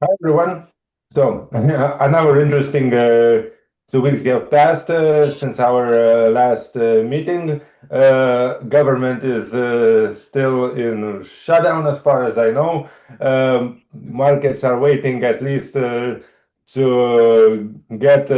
Hi everyone. So another interesting 2 weeks have passed since our last meeting. Government is still in shutdown, as far as I know. Markets are waiting at least to get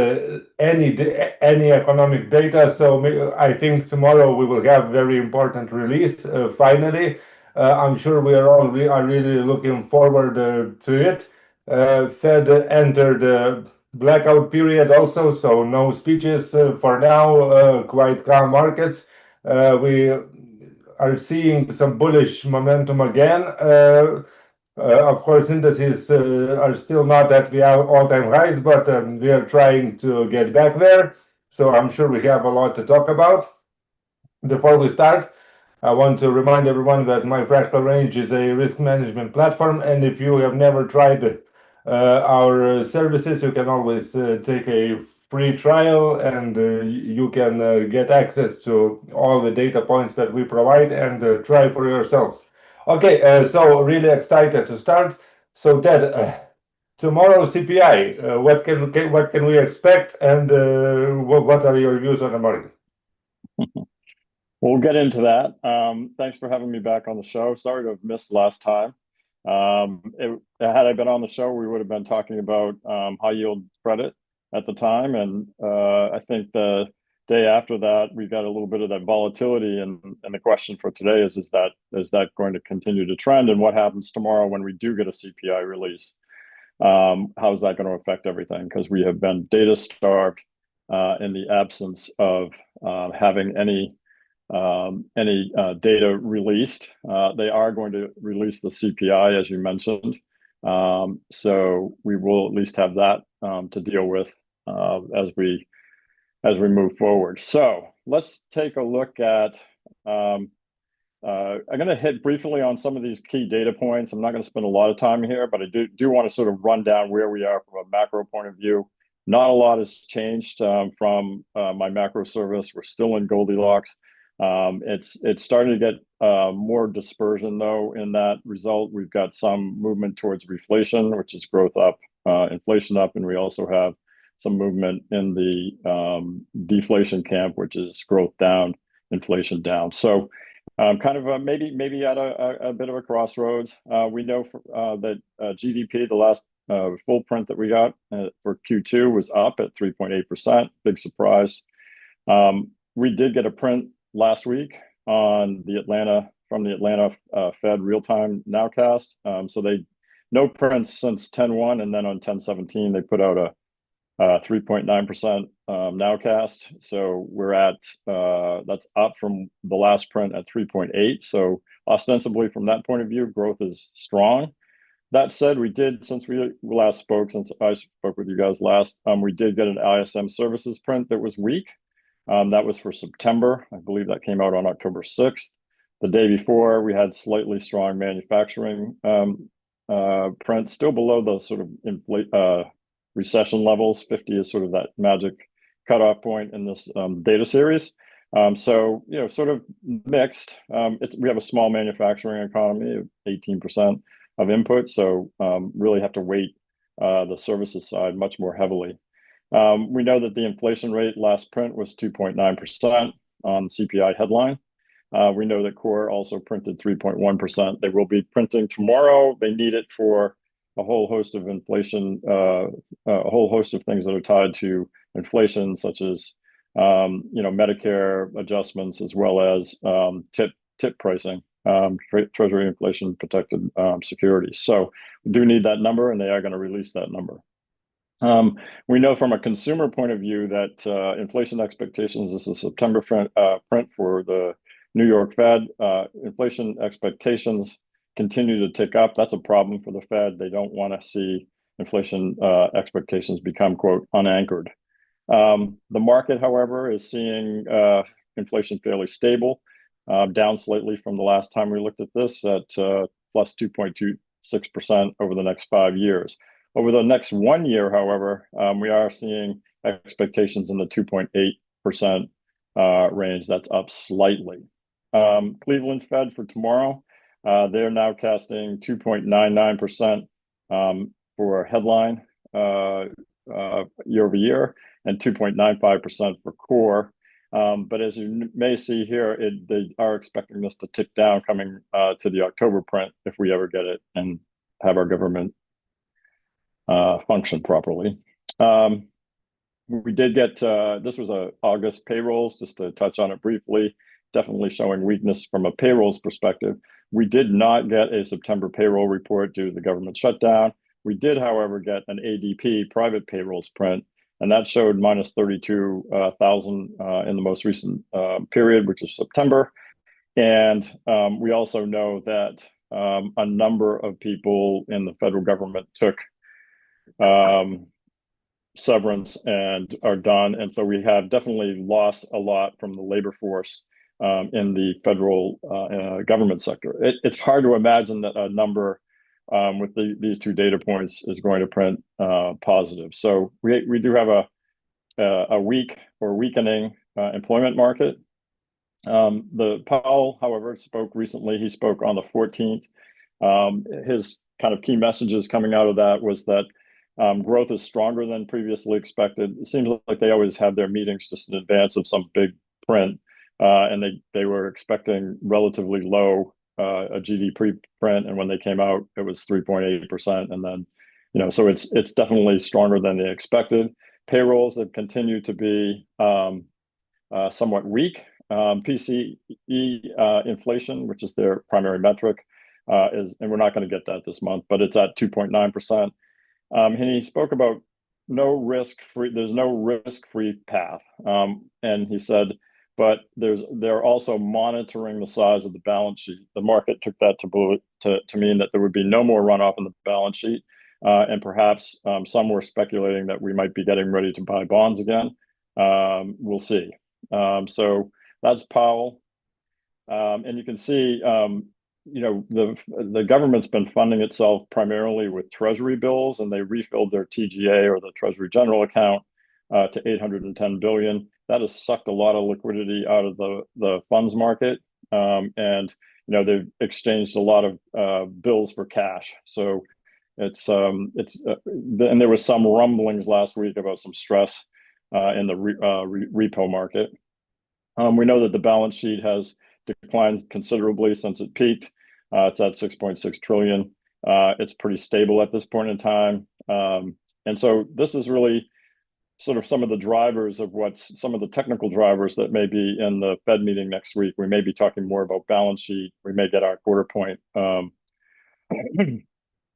any economic data. So I think tomorrow we will have very important release. Finally, I'm sure we are really looking forward to it. Fed entered blackout period also, so no speeches for now, quite calm markets. We are seeing some bullish momentum again. Of course, indices are still not at the all-time highs, but we are trying to get back there. So I'm sure we have a lot to talk about. Before we start, I want to remind everyone that my fractal range is a risk management platform, and if you have never tried our services, you can always take a free trial, and you can get access to all the data points that we provide and try for yourselves. Okay, so really excited to start. So Ted, tomorrow CPI, what can we expect, and what are your views on the market? We'll get into that. Thanks for having me back on the show. Sorry to have missed last time. Had I been on the show, we would have been talking about high yield credit at the time. And I think the day after that, we got a little bit of that volatility. And the question for today is that going to continue to trend? And what happens tomorrow when we do get a CPI release? How is that going to affect everything? Because we have been data starved in the absence of having any data released. They are going to release the CPI, as you mentioned. So we will at least have that to deal with as we move forward. So let's take a look at. I'm going to hit briefly on some of these key data points. I'm not going to spend a lot of time here, but I do want to sort of run down where we are from a macro point of view. Not a lot has changed from my macro service. We're still in Goldilocks. It's starting to get more dispersion though in that result. We've got some movement towards reflation, which is growth up, inflation up, and we also have some movement in the deflation camp, which is growth down, inflation down. So kind of maybe at a bit of a crossroads. We know that GDP, the last full print that we got for Q2 was up at 3.8%. Big surprise. We did get a print last week on the Atlanta Fed real-time nowcast. So no prints since 10/1, and then on 10/17 they put out a 3.9% nowcast. So we're at that's up from the last print at 3.8. So ostensibly from that point of view, growth is strong. That said, since we last spoke, since I spoke with you guys last, we did get an ISM services print that was weak. That was for September. I believe that came out on October 6th. The day before, we had slightly strong manufacturing print, still below the sort of recession levels. 50 is sort of that magic cutoff point in this data series. So, sort of mixed. We have a small manufacturing economy of 18% of input. So really have to weight the services side much more heavily. We know that the inflation rate last print was 2.9% on CPI headline. We know that core also printed 3.1%. They will be printing tomorrow. They need it for a whole host of inflation, a whole host of things that are tied to inflation, such as Medicare adjustments, as well as tip pricing, Treasury inflation protected securities. So we do need that number, and they are going to release that number. We know from a consumer point of view that inflation expectations, this is September print for the New York Fed, inflation expectations continue to tick up. That's a problem for the Fed. They don't want to see inflation expectations become, quote, unanchored. The market, however, is seeing inflation fairly stable, down slightly from the last time we looked at this at plus 2.26% over the next 5 years. Over the next 1 year, however, we are seeing expectations in the 2.8% range. That's up slightly. Cleveland Fed for tomorrow, they're now casting 2.99%. for headline year over year, and 2.95% for core. But as you may see here, they are expecting this to tick down coming to the October print if we ever get it and have our government function properly. We did get, this was August payrolls, just to touch on it briefly, definitely showing weakness from a payrolls perspective. We did not get a September payroll report due to the government shutdown. We did, however, get an ADP private payrolls print, and that showed minus 32,000 in the most recent period, which is September. And we also know that a number of people in the federal government took severance and are done. And so we have definitely lost a lot from the labor force in the federal government sector. It's hard to imagine that a number with these two data points is going to print positive. So we do have a weak or weakening employment market. The Powell, however, spoke recently. He spoke on the 14th. His kind of key messages coming out of that was that growth is stronger than previously expected. It seems like they always have their meetings just in advance of some big print, and they were expecting relatively low a GDP print, and when they came out, it was 3.8%, and then so it's definitely stronger than they expected. Payrolls have continued to be somewhat weak. PCE inflation, which is their primary metric, and we're not going to get that this month, but it's at 2.9%. And he spoke about there's no risk-free path. And he said, but they're also monitoring the size of the balance sheet. The market took that to mean that there would be no more runoff in the balance sheet. And perhaps some were speculating that we might be getting ready to buy bonds again. We'll see. So that's Powell. And you can see, the government's been funding itself primarily with treasury bills, and they refilled their TGA, or the Treasury General account, to 810 billion. That has sucked a lot of liquidity out of the funds market, and they've exchanged a lot of bills for cash. So and there was some rumblings last week about some stress in the repo market. We know that the balance sheet has declined considerably since it peaked. It's at 6.6 trillion. It's pretty stable at this point in time. And so this is really sort of some of the drivers of some of the technical drivers that may be in the Fed meeting next week. We may be talking more about balance sheet. We may get our quarter point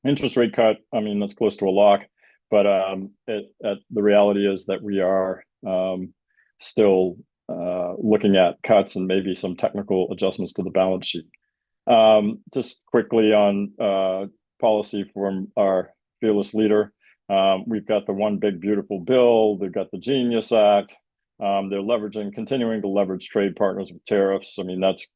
interest rate cut. I mean, that's close to a lock. But the reality is that we are still looking at cuts and maybe some technical adjustments to the balance sheet. Just quickly on policy from our fearless leader. We've got the One Big Beautiful Bill. They've got the Genius Act. They're continuing to leverage trade partners with tariffs. I mean, that's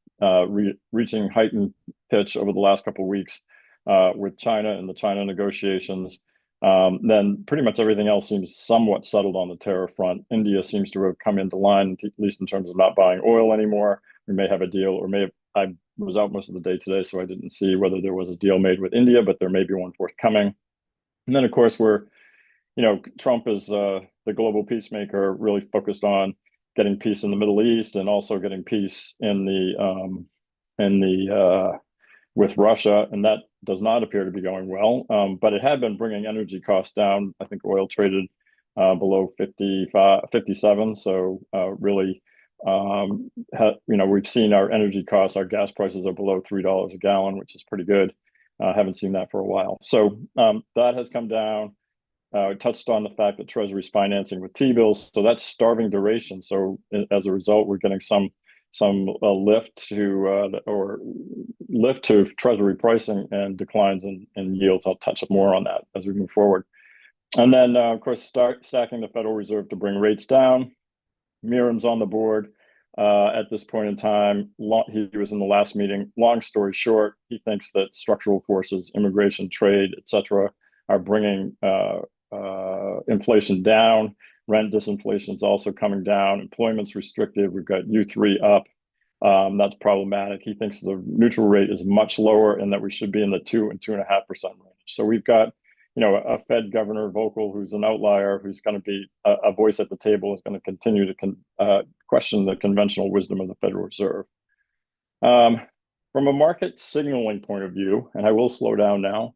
reaching heightened pitch over the last couple of weeks with China and the China negotiations. Then pretty much everything else seems somewhat settled on the tariff front. India seems to have come into line, at least in terms of not buying oil anymore. We may have a deal, or I was out most of the day today, so I didn't see whether there was a deal made with India, but there may be one forthcoming. And then, of course, Trump is the global peacemaker, really focused on getting peace in the Middle East and also getting peace with Russia, and that does not appear to be going well. But it had been bringing energy costs down. I think oil traded below 57. So really, we've seen our energy costs, our gas prices are below $3 a gallon, which is pretty good. Haven't seen that for a while. So that has come down. Touched on the fact that Treasury's financing with T-bills, so that's starving duration. So as a result, we're getting some lift to Treasury pricing and declines in yields. I'll touch more on that as we move forward. And then, of course, start stacking the Federal Reserve to bring rates down. Miram's on the board at this point in time. He was in the last meeting. Long story short, he thinks that structural forces, immigration, trade, etc., are bringing inflation down. Rent disinflation is also coming down. Employment's restricted. We've got U3 up. That's problematic. He thinks the neutral rate is much lower and that we should be in the 2 and 2.5% range. So we've got, a Fed governor vocal who's an outlier, who's going to be a voice at the table, is going to continue to question the conventional wisdom of the Federal Reserve. From a market signaling point of view, and I will slow down now,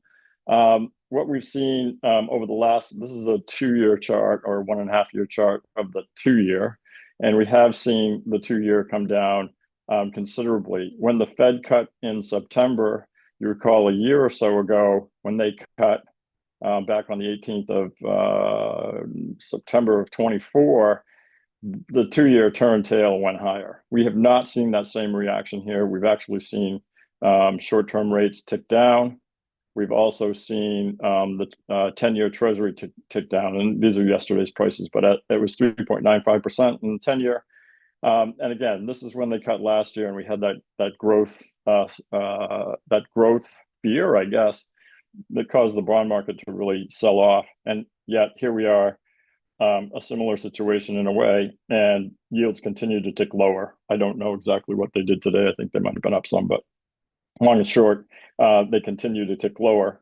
what we've seen over the last, this is a 2-year chart or 1.5-year chart of the 2-year, and we have seen the 2-year come down considerably. When the Fed cut in September, you recall a year or so ago when they cut back on the 18th of September of 24, the 2-year turn-tail went higher. We have not seen that same reaction here. We've actually seen short-term rates tick down. We've also seen the 10-year Treasury tick down, and these are yesterday's prices, but it was 3.95% in the 10-year. And again, this is when they cut last year, and we had that growth fear, I guess, that caused the bond market to really sell off. And yet here we are, a similar situation in a way, and yields continue to tick lower. I don't know exactly what they did today. I think they might have been up some, but long and short, they continue to tick lower.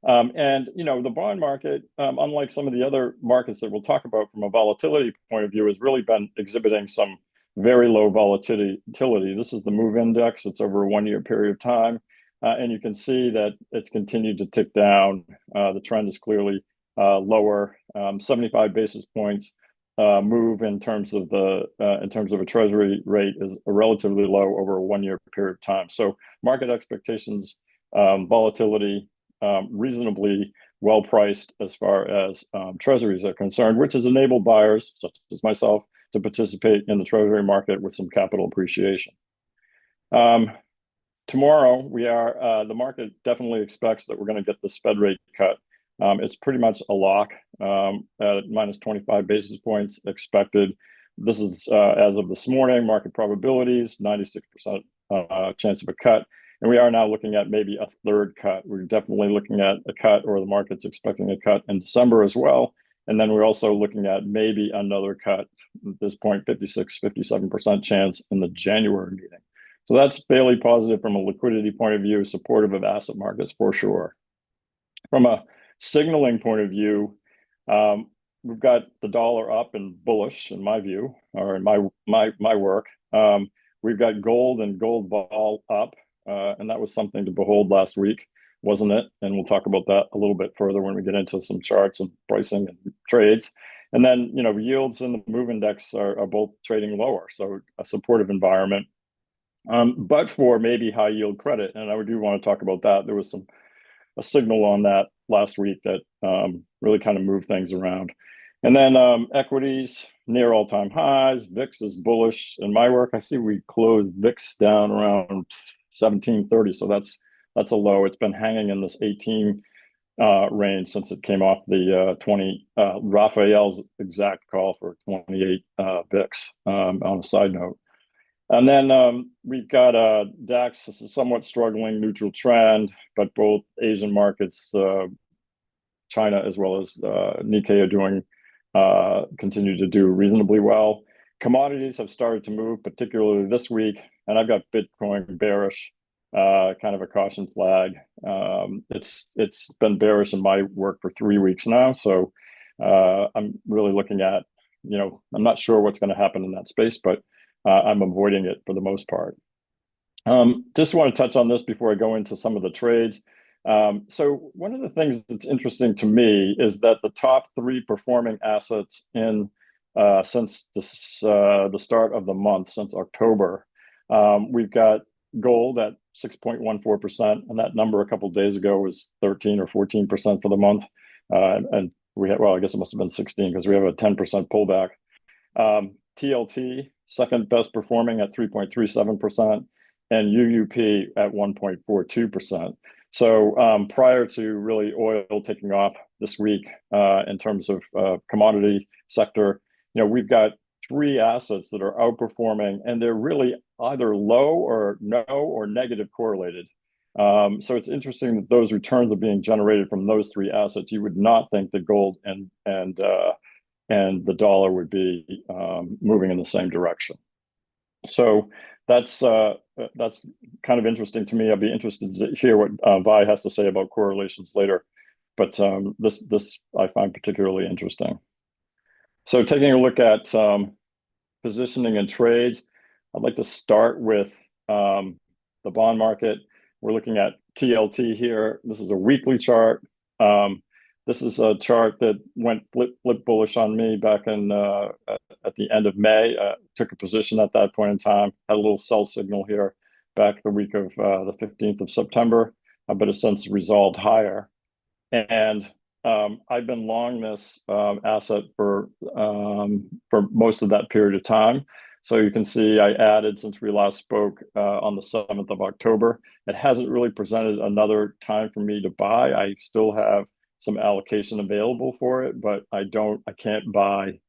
And the bond market, unlike some of the other markets that we'll talk about from a volatility point of view, has really been exhibiting some very low volatility. This is the MOVE index. It's over a 1-year period of time. And you can see that it's continued to tick down. The trend is clearly lower. 75 basis points move in terms of a Treasury rate is relatively low over a 1-year period of time. So market expectations, volatility, reasonably well priced as far as Treasuries are concerned, which has enabled buyers such as myself to participate in the Treasury market with some capital appreciation. Tomorrow, the market definitely expects that we're going to get the Fed rate cut. It's pretty much a lock at minus 25 basis points expected. This is as of this morning, market probabilities, 96% chance of a cut. And we are now looking at maybe a third cut. We're definitely looking at a cut, or the market's expecting a cut in December as well. And then we're also looking at maybe another cut at this point, 57% chance in the January meeting. So that's fairly positive from a liquidity point of view, supportive of asset markets for sure. From a signaling point of view, we've got the dollar up and bullish in my view, or in my work. We've got gold and gold vol up, and that was something to behold last week, wasn't it? And we'll talk about that a little bit further when we get into some charts and pricing and trades. And then, yields and the MOVE index are both trading lower, so a supportive environment. But for maybe high yield credit, and I do want to talk about that. There was a signal on that last week that really kind of moved things around. And then equities near all-time highs. VIX is bullish. In my work, I see we closed VIX down around 1730, so that's a low. It's been hanging in this 18 range since it came off the 20 Raphael's exact call for 28 VIX on a side note. And then we've got DAX somewhat struggling, neutral trend, but both Asian markets, China as well as Nikkei, are doing continue to do reasonably well. Commodities have started to move, particularly this week, and I've got Bitcoin bearish, kind of a caution flag. It's been bearish in my work for 3 weeks now, so I'm really looking at, I'm not sure what's going to happen in that space, but I'm avoiding it for the most part. Just want to touch on this before I go into some of the trades. So one of the things that's interesting to me is that the top 3 performing assets since the start of the month, since October, we've got gold at 6.14%, and that number a couple of days ago was 13 or 14% for the month. And I guess it must have been 16 because we have a 10% pullback. TLT, second best performing at 3.37%, and UUP at 1.42%. So prior to really oil taking off this week in terms of commodity sector, we've got 3 assets that are outperforming, and they're really either low or no or negative correlated. So it's interesting that those returns are being generated from those 3 assets. You would not think that gold and the dollar would be moving in the same direction. So that's kind of interesting to me. I'll be interested to hear what Vi has to say about correlations later. but this I find particularly interesting. So taking a look at positioning and trades, I'd like to start with the bond market. We're looking at TLT here. This is a weekly chart. This is a chart that went flip bullish on me back in at the end of May. Took a position at that point in time. Had a little sell signal here back the week of the 15th of September, but has since resolved higher. And I've been long this asset for most of that period of time. So you can see I added since we last spoke on the 7th of October. It hasn't really presented another time for me to buy. I still have some allocation available for it, but I can't buy.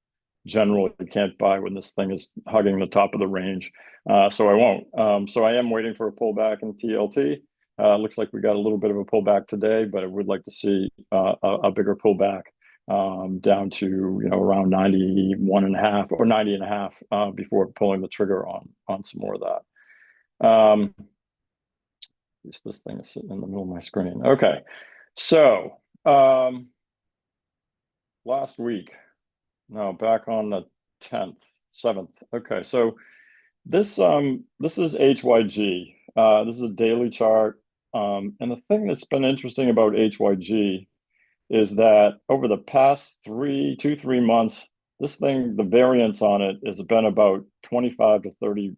Generally, you can't buy when this thing is hugging the top of the range. So I won't. So I am waiting for a pullback in TLT. Looks like we got a little bit of a pullback today, but I would like to see a bigger pullback down to around 91.5 or 90.5 before pulling the trigger on some more of that. At least this thing is sitting in the middle of my screen. Okay, so last week, no, back on the 7th. Okay, so this is HYG. This is a daily chart. And the thing that's been interesting about HYG is that over the past 3 months, this thing, the variance on it has been about 25 to 30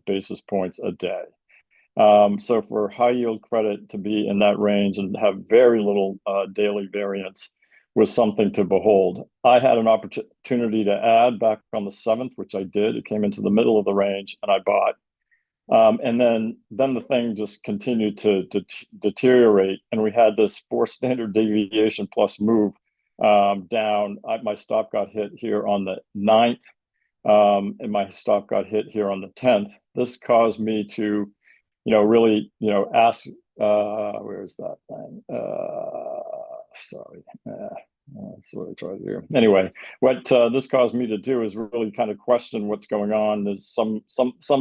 basis points a day. So for high yield credit to be in that range and have very little daily variance was something to behold. I had an opportunity to add back on the 7th, which I did. It came into the middle of the range and I bought. And then the thing just continued to deteriorate, and we had this 4 standard deviation plus move down. My stop got hit here on the 9th, and my stop got hit here on the 10th. This caused me to, really, ask, where is that thing? Sorry. That's what I tried to do. Anyway, what this caused me to do is really kind of question what's going on. There's some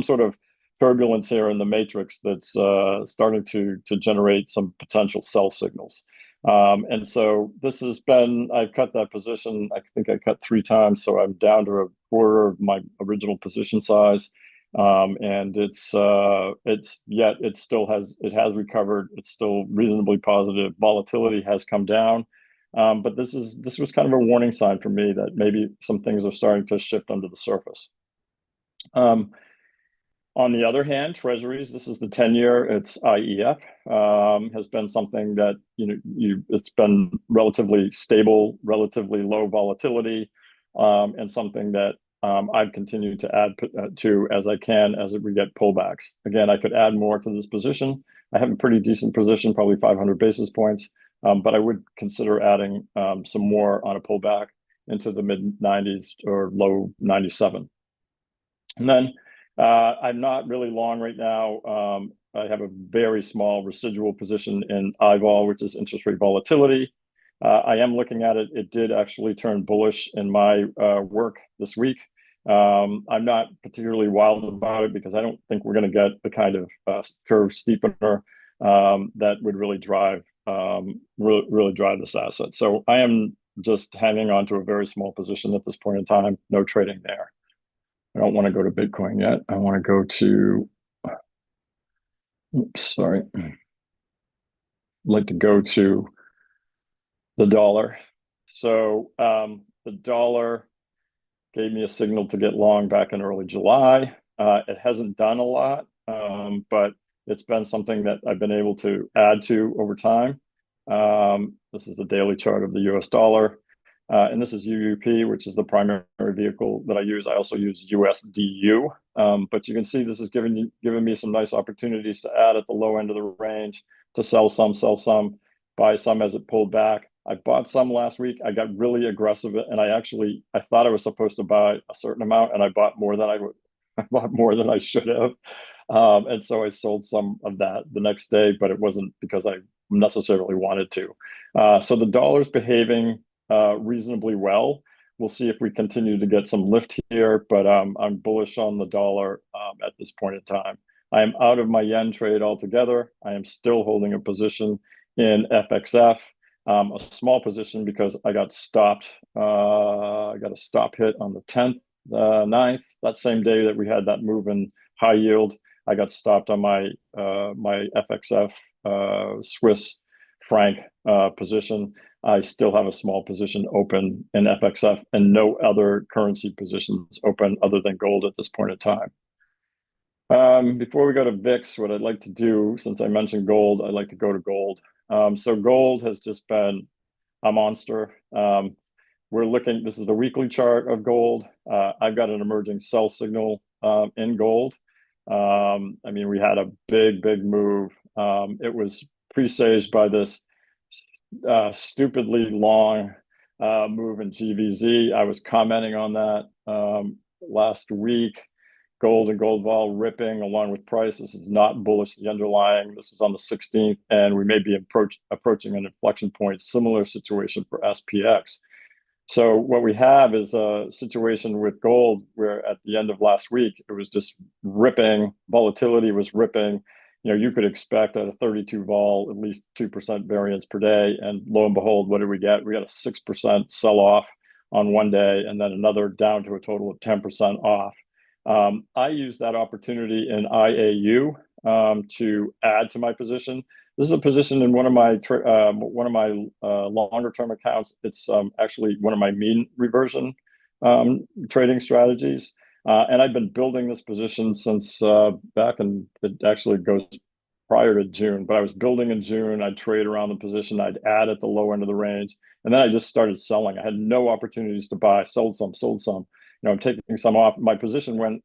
sort of turbulence here in the matrix that's starting to generate some potential sell signals. And so this has been, I've cut that position. I think I cut 3 times, so I'm down to a quarter of my original position size. And it still has recovered. It's still reasonably positive. Volatility has come down. But this was kind of a warning sign for me that maybe some things are starting to shift under the surface. On the other hand, treasuries, this is the 10-year, it's IEF, has been something that, it's been relatively stable, relatively low volatility, and something that I've continued to add to as I can as we get pullbacks. Again, I could add more to this position. I have a pretty decent position, probably 500 basis points, but I would consider adding some more on a pullback into the mid 90s or low 97. And then I'm not really long right now. I have a very small residual position in IVOL, which is interest rate volatility. I am looking at it. It did actually turn bullish in my work this week. I'm not particularly wild about it because I don't think we're going to get the kind of curve steepener that would really drive this asset. So I am just hanging on to a very small position at this point in time. No trading there. I don't want to go to Bitcoin yet. I want to go to, sorry. I'd like to go to the dollar. So the dollar gave me a signal to get long back in early July. It hasn't done a lot, but it's been something that I've been able to add to over time. This is a daily chart of the US dollar. And this is UUP, which is the primary vehicle that I use. I also use USDU, but you can see this is giving me some nice opportunities to add at the low end of the range, to sell some, buy some as it pulled back. I bought some last week. I got really aggressive, and I thought I was supposed to buy a certain amount, and I bought more than I should have. And so I sold some of that the next day, but it wasn't because I necessarily wanted to. So the dollar's behaving reasonably well. We'll see if we continue to get some lift here, but I'm bullish on the dollar at this point in time. I am out of my yen trade altogether. I am still holding a position in FXF. A small position because I got stopped. I got a stop hit on the 10th, 9th, that same day that we had that move in high yield. I got stopped on my my FXF Swiss franc position. I still have a small position open in FXF and no other currency positions open other than gold at this point in time. Before we go to VIX, what I'd like to do, since I mentioned gold, I'd like to go to gold. So gold has just been a monster. We're looking, this is the weekly chart of gold. I've got an emerging sell signal in gold. I mean, we had a big move. It was presaged by this stupidly long move in GVZ. I was commenting on that last week. Gold and gold vol ripping along with price. This is not bullish, the underlying. This is on the 16th, and we may be approaching an inflection point. Similar situation for SPX. So what we have is a situation with gold where at the end of last week, it was just ripping. Volatility was ripping. You know, you could expect at a 32 vol, at least 2% variance per day. And lo and behold, what did we get? We got a 6% sell off on one day, and then another down to a total of 10% off. I use that opportunity in IAU to add to my position. This is a position in one of my longer term accounts. It's actually one of my mean reversion trading strategies, and I've been building this position since back in, it actually goes prior to June, but I was building in June. I'd trade around the position. I'd add at the low end of the range, and then I just started selling. I had no opportunities to buy. Sold some. You know, I'm taking some off. My position went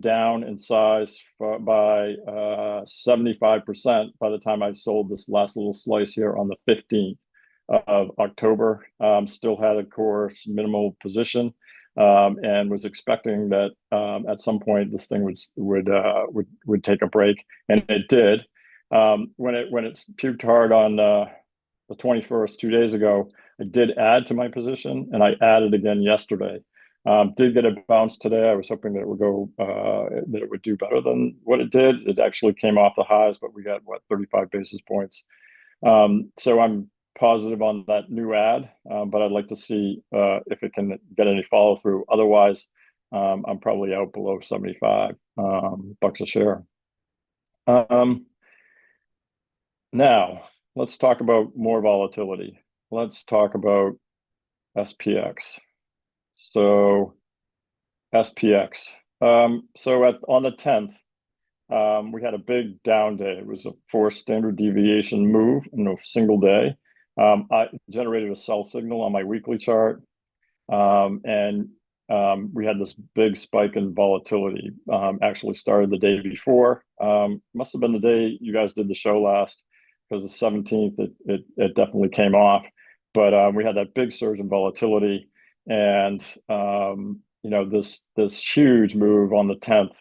down in size by 75% by the time I sold this last little slice here on the 15th of October. Still had, of course, minimal position, and was expecting that at some point this thing would take a break, and it did. When it puked hard on the 21st, 2 days ago, I did add to my position, and I added again yesterday. Did get a bounce today. I was hoping that it would go, that it would do better than what it did. It actually came off the highs, but we got, what, 35 basis points. So I'm positive on that new ad, but I'd like to see if it can get any follow through. Otherwise, I'm probably out below 75 bucks a share. Now, let's talk about more volatility. Let's talk about SPX. So SPX. So on the 10th, we had a big down day. It was a 4 standard deviation move in a single day. I generated a sell signal on my weekly chart, and we had this big spike in volatility. Actually started the day before. Must have been the day you guys did the show last, because the 17th it definitely came off. But we had that big surge in volatility, and you know, this huge move on the 10th.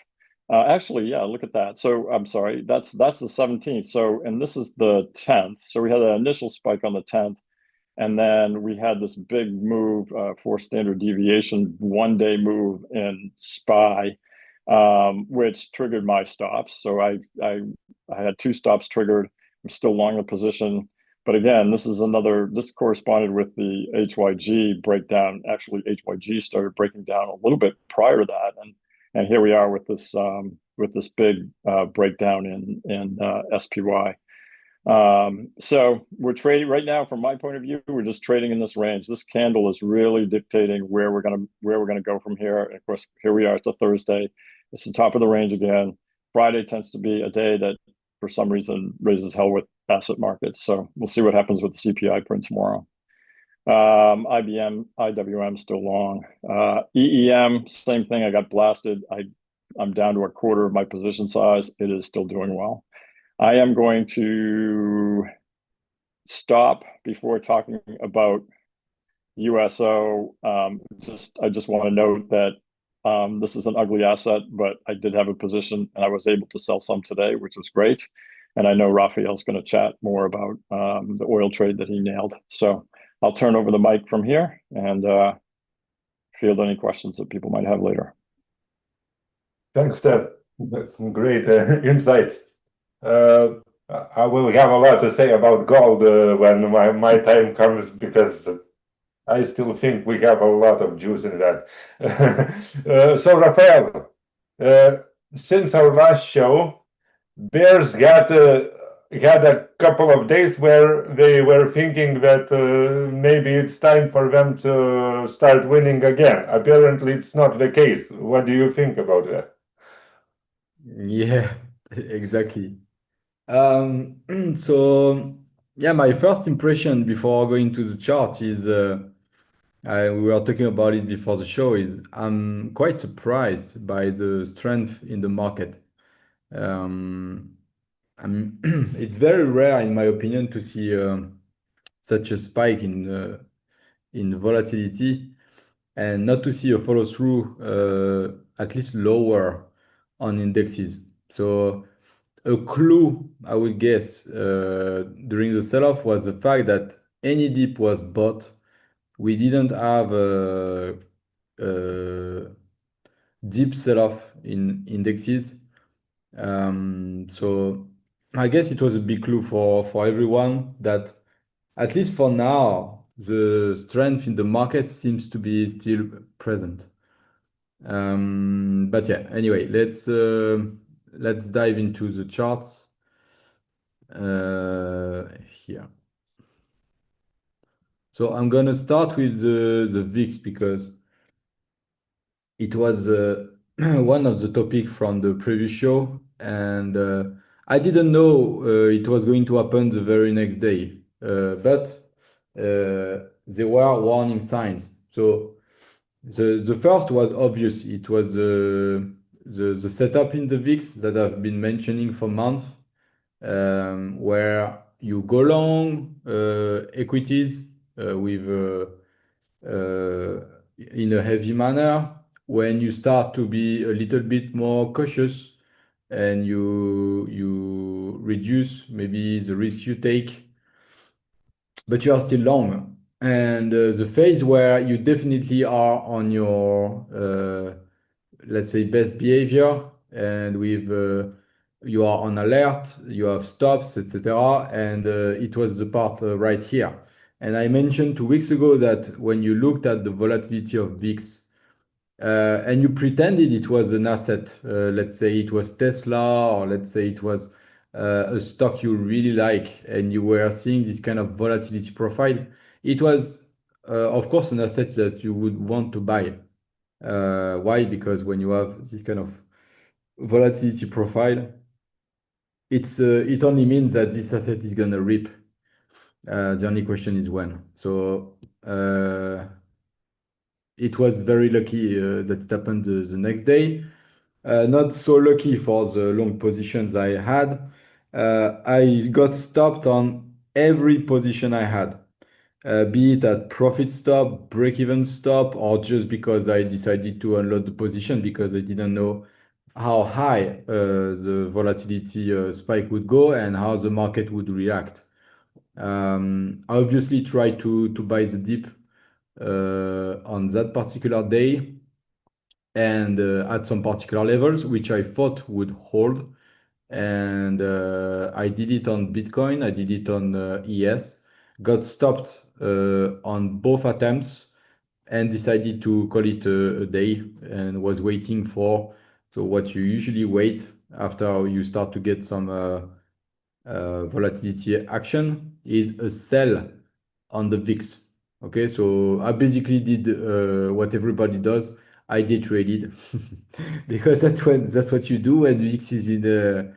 Actually, yeah, look at that. So I'm sorry, that's the 17th. So, and this is the 10th. So we had an initial spike on the 10th, and then we had this big move, 4 standard deviation, 1 day move in SPY, which triggered my stops. So I had 2 stops triggered. I'm still long the position. But again, this corresponded with the HYG breakdown. Actually, HYG started breaking down a little bit prior to that, and here we are with this big breakdown in SPY. So we're trading right now. From my point of view, we're just trading in this range. This candle is really dictating where we're gonna go from here. And of course, here we are. It's a Thursday. It's the top of the range again. Friday tends to be a day that, for some reason, raises hell with asset markets. So we'll see what happens with the CPI print tomorrow. IWM still long. EEM, same thing. I got blasted. I'm down to a quarter of my position size. It is still doing well. I am going to stop before talking about USO. I just want to note that this is an ugly asset, but I did have a position, and I was able to sell some today, which was great. And I know Raphael's going to chat more about the oil trade that he nailed. So I'll turn over the mic from here and field any questions that people might have later. Thanks, Steph. That's some great insights. I will have a lot to say about gold when my time comes because I still think we have a lot of juice in that. So, Raphael, uh, since our last show, Bears had a couple of days where they were thinking that maybe it's time for them to start winning again. Apparently, it's not the case. What do you think about that? Yeah, exactly. So yeah, my first impression before going to the chart is we were talking about it before the show is I'm quite surprised by the strength in the market. Um, it's very rare, in my opinion, to see such a spike in volatility and not to see a follow through at least lower on indexes. So a clue, I would guess, during the sell-off was the fact that any dip was bought. We didn't have a deep sell-off in indexes. So I guess it was a big clue for everyone that at least for now, the strength in the market seems to be still present. But yeah, anyway, let's dive into the charts here. So I'm gonna start with the VIX because it was one of the topic from the previous show, and I didn't know it was going to happen the very next day, but there were warning signs. So the first was obvious. It was the setup in the VIX that I've been mentioning for months, where you go long equities with in a heavy manner. When you start to be a little bit more cautious and you reduce maybe the risk you take, but you are still long. And the phase where you definitely are on your let's say best behavior and with you are on alert, you have stops, etc. And it was the part right here. And I mentioned 2 weeks ago that when you looked at the volatility of VIX and you pretended it was an asset, let's say it was Tesla, or let's say it was a stock you really like, and you were seeing this kind of volatility profile, it was, of course, an asset that you would want to buy. Why? Because when you have this kind of volatility profile, it only means that this asset is gonna rip. The only question is when. So it was very lucky that it happened the next day. Not so lucky for the long positions I had. I got stopped on every position I had, be it at profit stop, break-even stop, or just because I decided to unload the position because I didn't know how high the volatility spike would go and how the market would react. I obviously tried to buy the dip on that particular day and at some particular levels, which I thought would hold. And I did it on Bitcoin, I did it on ES, got stopped on both attempts and decided to call it a day and was waiting for so what you usually wait after you start to get some volatility action is a sell on the VIX. Okay, so I basically did what everybody does. I day traded because that's what you do when VIX is in the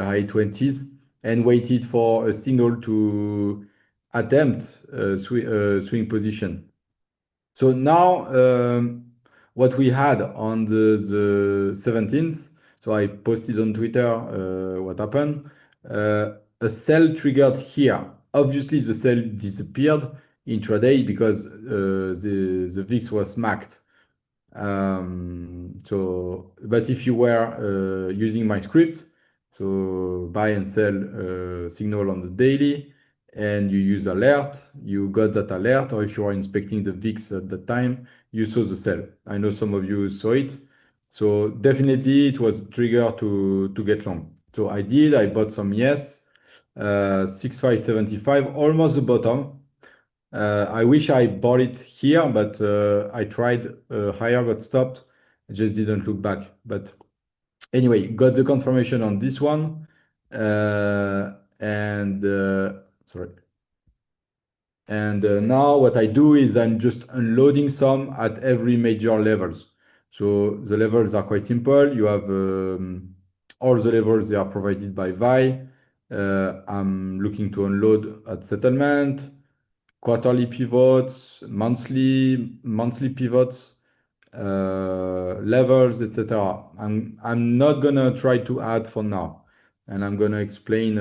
high 20s and waited for a signal to attempt a swing position. So now what we had on the 17th, so I posted on Twitter what happened. A sell triggered here. Obviously, the sell disappeared intraday because the VIX was smacked. But if you were using my script, so buy and sell signal on the daily, and you use alert, you got that alert, or if you are inspecting the VIX at that time, you saw the sell. I know some of you saw it. So definitely it was trigger to get long. So I bought some yes, 6575, almost the bottom. I wish I bought it here, but I tried higher, but stopped. I just didn't look back. But anyway, got the confirmation on this one. Sorry. And now what I do is I'm just unloading some at every major levels. So the levels are quite simple. You have all the levels, they are provided by Vi. I'm looking to unload at settlement, quarterly pivots, monthly pivots, levels, etc. I'm not gonna try to add for now, and I'm gonna explain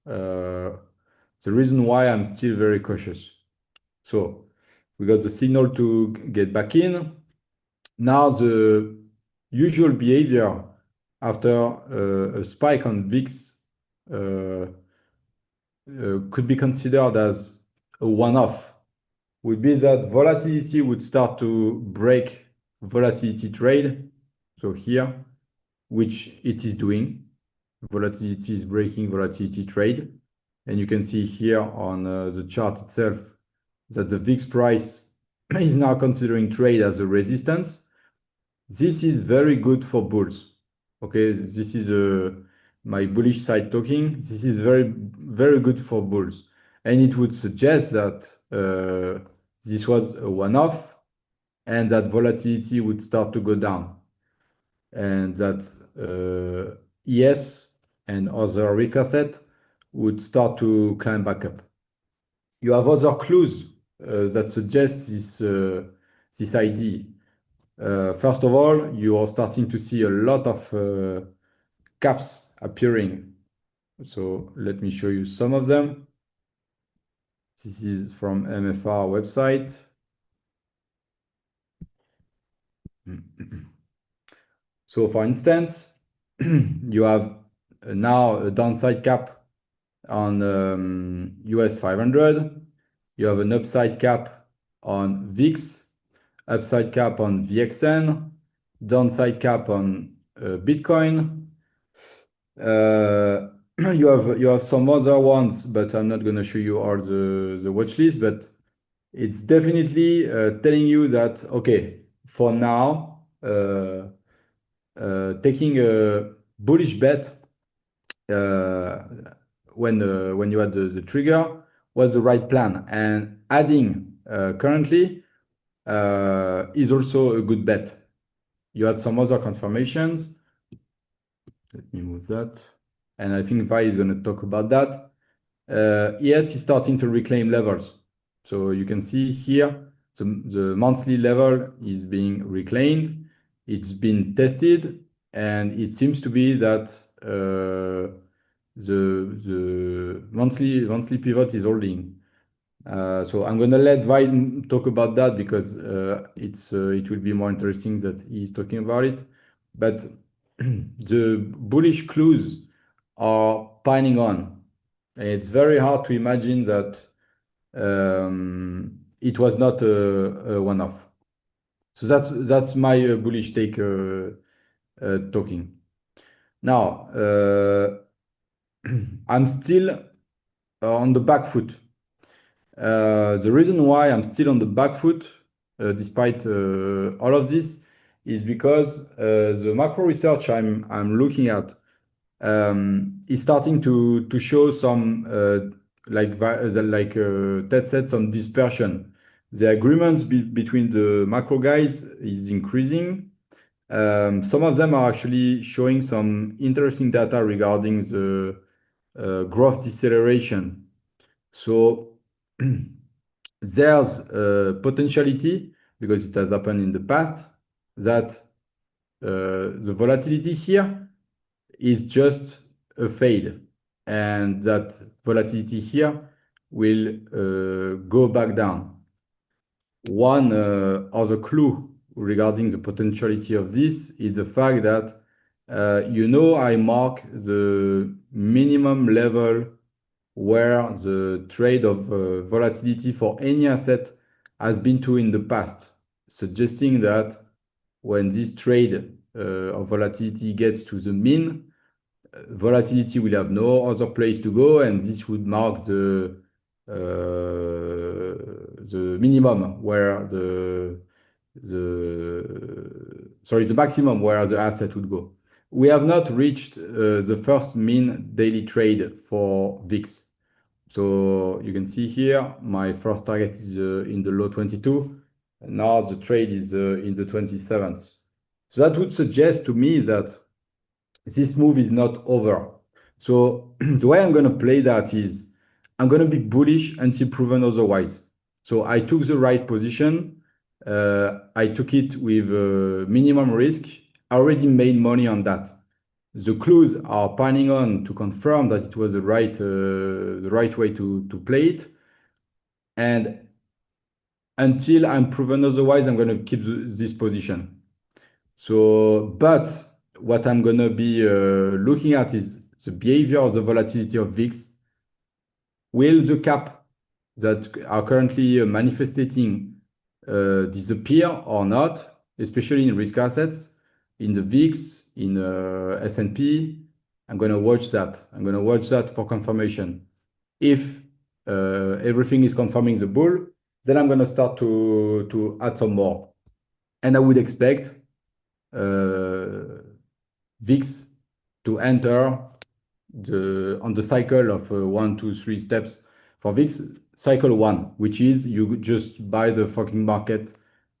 the reason why I'm still very cautious. So we got the signal to get back in. Now the usual behavior after a spike on VIX could be considered as a one-off, would be that volatility would start to break volatility trade. So here, which it is doing, volatility is breaking volatility trade. And you can see here on the chart itself that the VIX price is now considering trade as a resistance. This is very good for bulls. Okay, this is my bullish side talking. This is very, very good for bulls. And it would suggest that this was a one-off and that volatility would start to go down. And that ES and other risk asset would start to climb back up. You have other clues that suggest this idea. First of all, you are starting to see a lot of caps appearing. So let me show you some of them. This is from MFR website. So for instance, you have now a downside cap on US 500. You have an upside cap on VIX, upside cap on VXN, downside cap on Bitcoin. You have some other ones, but I'm not going to show you all the watch list, but it's definitely telling you that, okay, for now, taking a bullish bet when you had the trigger was the right plan, and adding currently is also a good bet. You had some other confirmations. Let me move that. And I think Vi is going to talk about that. ES is starting to reclaim levels. So you can see here, the monthly level is being reclaimed. It's been tested, and it seems to be that the monthly pivot is holding. So I'm gonna let Vi talk about that because it will be more interesting that he's talking about it. But the bullish clues are piling on. It's very hard to imagine that it was not a one-off. So that's my bullish take talking. Now, I'm still on the back foot. The reason why I'm still on the back foot, despite all of this, is because the macro research I'm looking at is starting to show some Ted said, some dispersion. The agreements between the macro guys is increasing. Some of them are actually showing some interesting data regarding the growth deceleration. So there's a potentiality, because it has happened in the past, that the volatility here is just a fade, and that volatility here will go back down. One other clue regarding the potentiality of this is the fact that I mark the minimum level where the trade of volatility for any asset has been to in the past, suggesting that when this trade of volatility gets to the mean, volatility will have no other place to go, and this would mark the minimum where the maximum where the asset would go. We have not reached the first mean daily trade for VIX. So you can see here, my first target is in the low 22. And now the trade is in the 27th. So that would suggest to me that this move is not over. So the way I'm going to play that is I'm going to be bullish until proven otherwise. So I took the right position. I took it with minimum risk. I already made money on that. The clues are piling on to confirm that it was the right way to play it. And until I'm proven otherwise, I'm going to keep this position. So, but what I'm going to be looking at is the behavior of the volatility of VIX. Will the cap that are currently manifesting disappear or not, especially in risk assets, in the VIX, in S&P? I'm going to watch that. I'm going to watch that for confirmation. If everything is confirming the bull, then I'm going to start to add some more. And I would expect VIX to enter on the cycle of 1, 2, 3 steps for VIX, cycle 1, which is you just buy the fucking market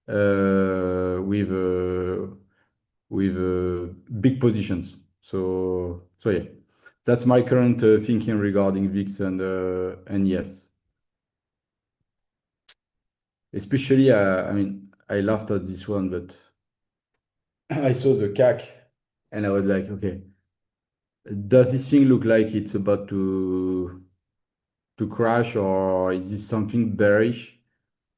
with big positions. So yeah, that's my current thinking regarding VIX and yes. Especially, I mean, I laughed at this one, but I saw the CAC and I was like, okay, does this thing look like it's about to crash, or is this something bearish?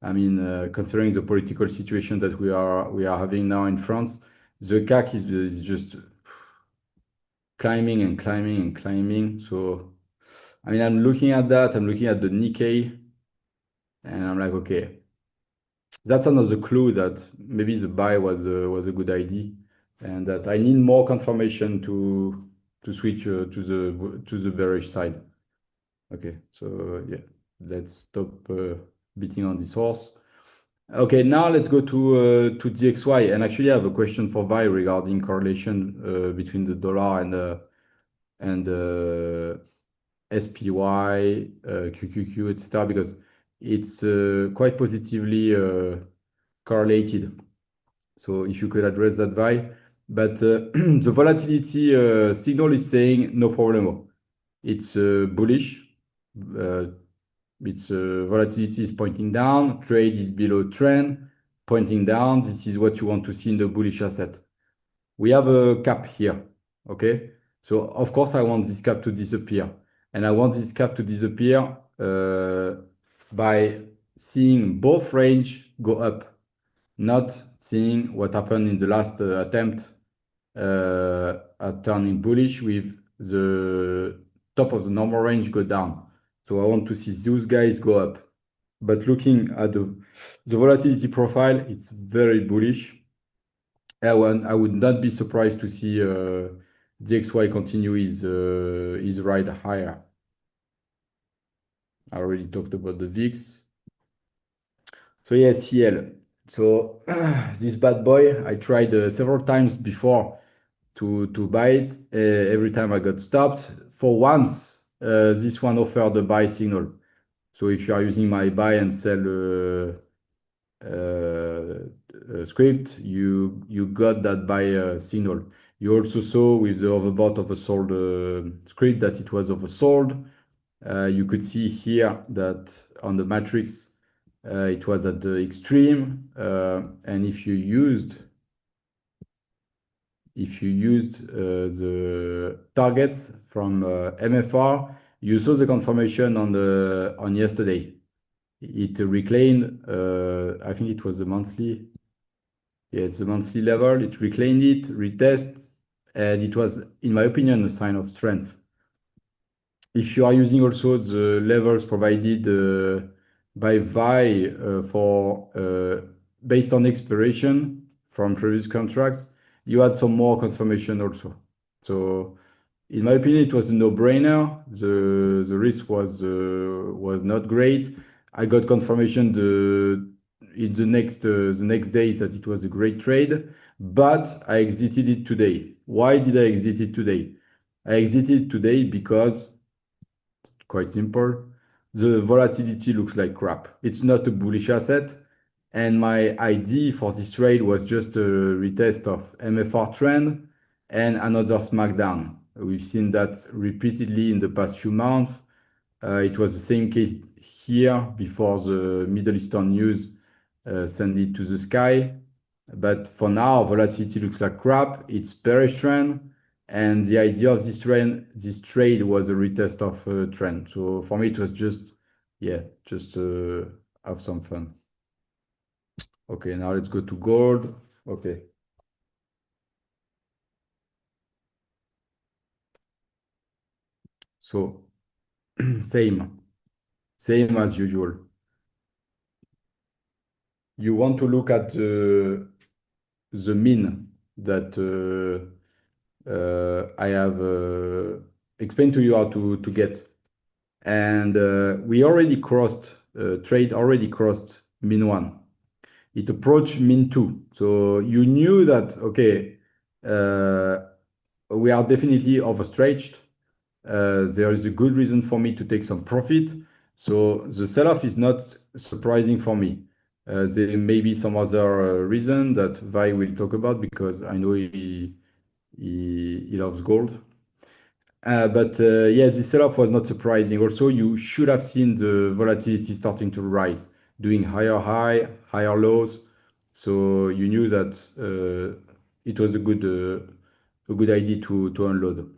I mean, considering the political situation that we are having now in France, the CAC is just climbing and climbing and climbing. So, I mean, I'm looking at that. I'm looking at the Nikkei, and I'm like, okay, that's another clue that maybe the buy was a good idea, and that I need more confirmation to switch to the bearish side. Okay, so yeah, let's stop beating on this horse. Okay, now let's go to DXY, and actually I have a question for Vi regarding correlation between the dollar and SPY, QQQ, etc., because it's quite positively correlated. So if you could address that, Vi. But the volatility signal is saying no problemo. It's bullish. Its volatility is pointing down. Trade is below trend, pointing down. This is what you want to see in the bullish asset. We have a cap here. Okay. So of course I want this cap to disappear. And I want this cap to disappear by seeing both range go up, not seeing what happened in the last attempt at turning bullish with the top of the normal range go down. So I want to see those guys go up. But looking at the volatility profile, it's very bullish. I would not be surprised to see DXY continue his ride higher. I already talked about the VIX. So yeah, CL. So this bad boy, I tried several times before to buy it. Every time I got stopped. For once, this one offered a buy signal. So if you are using my buy and sell script, you got that buy signal. You also saw with the overbought of a sold script that it was oversold. You could see here that on the matrix, it was at the extreme. And if you used the targets from MFR, you saw the confirmation on yesterday. It reclaimed, I think it was the monthly. Yeah, it's the monthly level. It reclaimed it, retest, and it was, in my opinion, a sign of strength. If you are using also the levels provided by Vi based on expiration from previous contracts, you had some more confirmation also. So in my opinion, it was a no-brainer. The risk was not great. I got confirmation in the next days that it was a great trade, but I exited it today. Why did I exit it today? I exited today because, quite simple, the volatility looks like crap. It's not a bullish asset. And my idea for this trade was just a retest of MFR trend and another smackdown. We've seen that repeatedly in the past few months. It was the same case here before the Middle Eastern news sent it to the sky. But for now, volatility looks like crap. It's bearish trend. And the idea of this trade was a retest of a trend. So for me, it was just, yeah, just have some fun. Okay, now let's go to gold. Okay. So same as usual. You want to look at the mean that I have explained to you how to get. And we already crossed, trade already crossed mean 1. It approached mean 2. So you knew that, okay, we are definitely overstretched. There is a good reason for me to take some profit. So the sell-off is not surprising for me. There may be some other reason that Vi will talk about because I know he loves gold. But yeah, the sell-off was not surprising. Also, you should have seen the volatility starting to rise, doing higher high, higher lows. So you knew that it was a good idea to unload.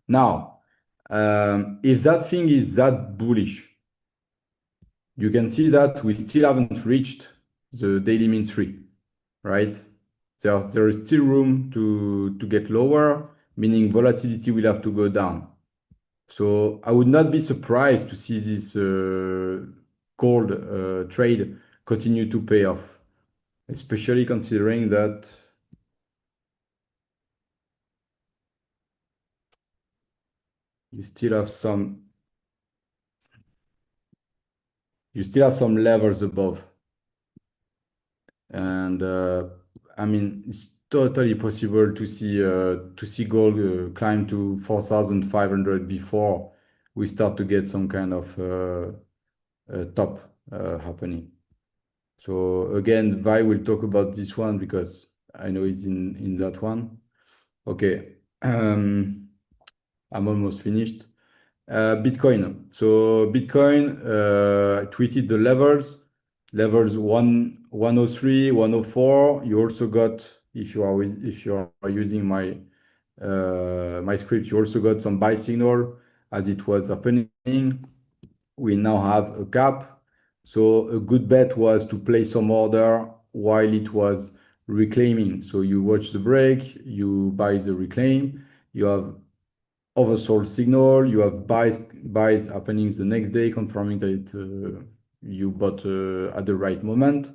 Now, if that thing is that bullish, you can see that we still haven't reached the daily mean 3, right? There is still room to get lower, meaning volatility will have to go down. So I would not be surprised to see this gold trade continue to pay off, especially considering that you still have some levels above. And I mean, it's totally possible to see gold climb to 4,500 before we start to get some kind of top happening. So again, Vi will talk about this one because I know he's in that one. Okay, I'm almost finished. Bitcoin. So Bitcoin tweeted the levels 103, 104. You also got, if you are using my my script, you also got some buy signal as it was happening. We now have a cap. So a good bet was to place some order while it was reclaiming. So you watch the break, you buy the reclaim, you have oversold signal, you have buys happening the next day, confirming that you bought at the right moment.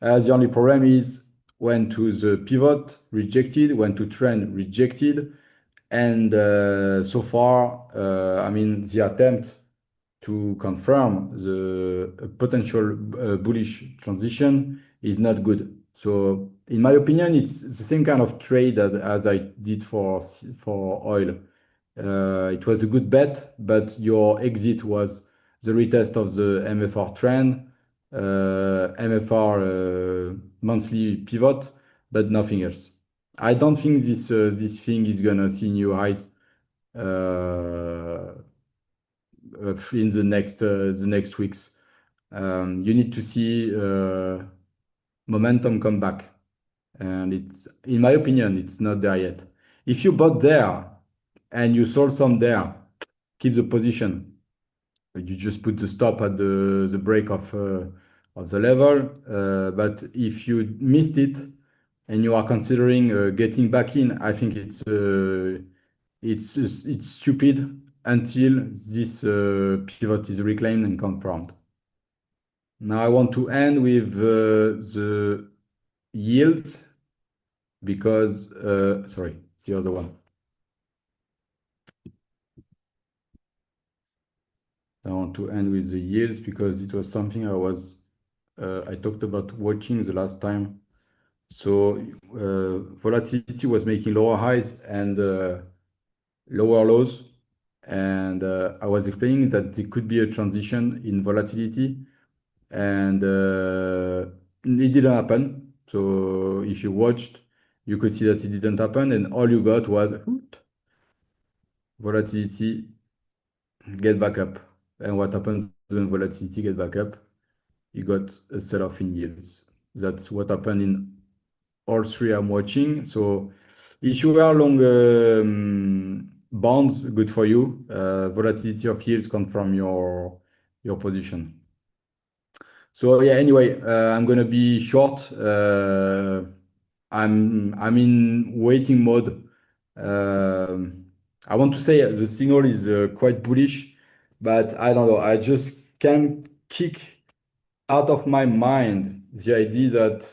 The only problem is went to the pivot, rejected, went to trend, rejected. And so far, I mean, the attempt to confirm the potential bullish transition is not good. So in my opinion, it's the same kind of trade as I did for oil. It was a good bet, but your exit was the retest of the MFR trend, MFR monthly pivot, but nothing else. I don't think this thing is gonna see new highs in the next weeks. You need to see momentum come back, and it's, in my opinion, it's not there yet. If you bought there and you sold some there, keep the position. You just put the stop at the break of the level. But if you missed it and you are considering getting back in, I think it's stupid until this pivot is reclaimed and confirmed. Now I want to end with the yields because sorry, it's the other one. I want to end with the yields because it was something I talked about watching the last time. So volatility was making lower highs and lower lows. And I was explaining that there could be a transition in volatility, and it didn't happen. So if you watched, you could see that it didn't happen, and all you got was volatility get back up. And what happens when volatility get back up? You got a sell-off in yields. That's what happened in all three I'm watching. So if you are long bonds, good for you. Volatility of yields come from your position. So yeah, anyway, I'm gonna be short. I'm in waiting mode. I want to say the signal is quite bullish, but I don't know. I just can't kick out of my mind the idea that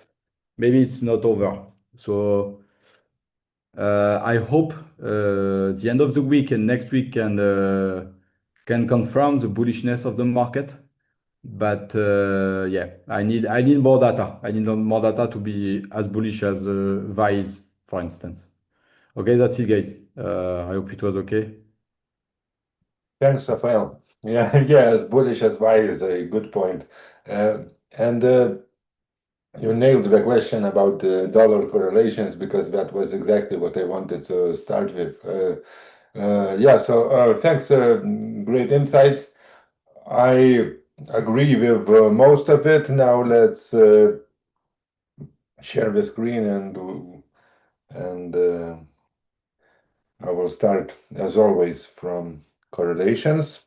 maybe it's not over. So I hope the end of the week and next week can confirm the bullishness of the market. But yeah, I need more data. I need more data to be as bullish as Vice, for instance. Okay, that's it, guys. I hope it was okay. Thanks, Raphael. Yeah, yeah, as bullish as Y is a good point. And you nailed the question about dollar correlations because that was exactly what I wanted to start with. Yeah, so thanks, great insights. I agree with most of it. Now let's share the screen and I will start as always from correlations.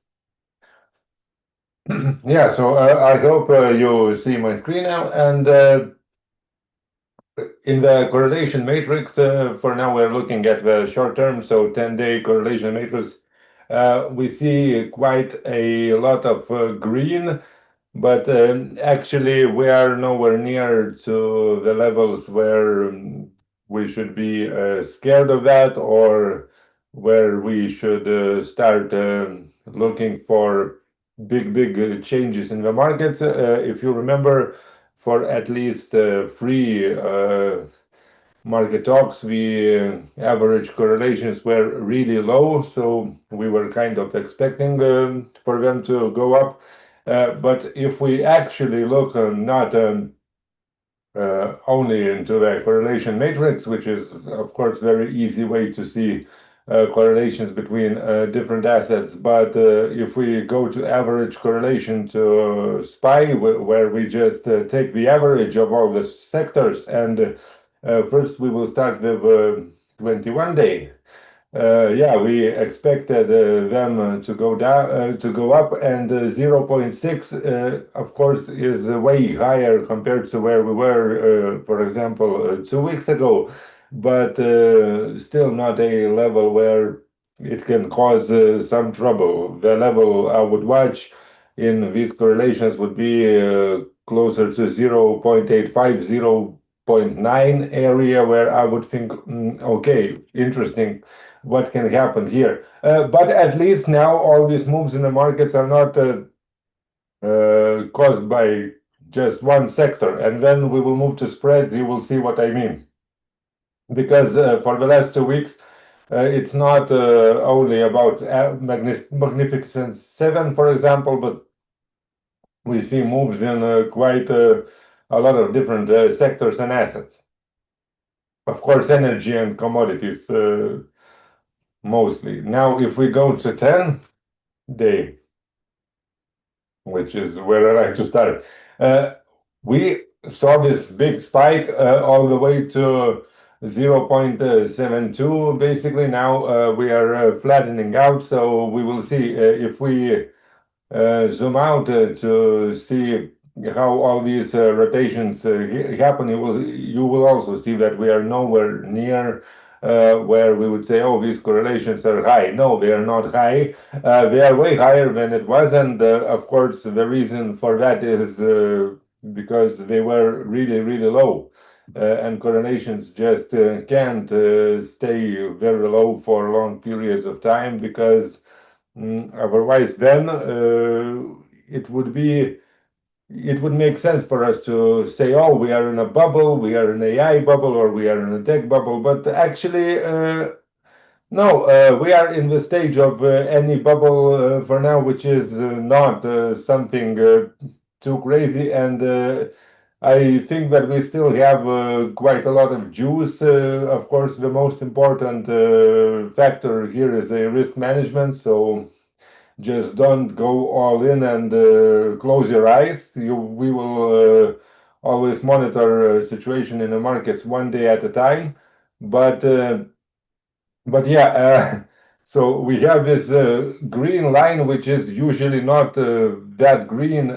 Yeah, so I hope you see my screen now, and in the correlation matrix, for now we're looking at the short term, so 10-day correlation matrix. We see quite a lot of green, but actually we are nowhere near to the levels where we should be scared of that, or where we should start looking for big changes in the markets. If you remember, for at least three market talks, the average correlations were really low, so we were kind of expecting for them to go up. But if we actually look not only into the correlation matrix, which is of course very easy way to see correlations between different assets, but if we go to average correlation to SPY, where we just take the average of all the sectors, and first we will start with 21-day. Yeah, we expected them to go down, to go up, and 0.6, of course, is way higher compared to where we were, for example, 2 weeks ago, but still not a level where it can cause some trouble. The level I would watch in these correlations would be closer to 0.85, 0.9 area, where I would think, okay, interesting, what can happen here. But at least now all these moves in the markets are not caused by just one sector. And then we will move to spreads. You will see what I mean. Because for the last 2 weeks, it's not only about Magnificent Seven, for example, but we see moves in quite a lot of different sectors and assets. Of course, energy and commodities mostly. Now, if we go to 10-day, which is where I like to start, we saw this big spike all the way to 0.72. Basically, now we are flattening out, so we will see if we zoom out to see how all these rotations happen. You will also see that we are nowhere near where we would say, oh, these correlations are high. No, they are not high. They are way higher than it was, and of course the reason for that is because they were really low. And correlations just can't stay very low for long periods of time, because Otherwise, then it would make sense for us to say, oh, we are in a bubble, we are an AI bubble, or we are in a tech bubble. But actually, no, we are in the stage of any bubble for now, which is not something too crazy. And I think that we still have quite a lot of juice. Of course, the most important factor here is risk management. So just don't go all in and close your eyes. We will always monitor situation in the markets one day at a time. But yeah, so we have this green line, which is usually not that green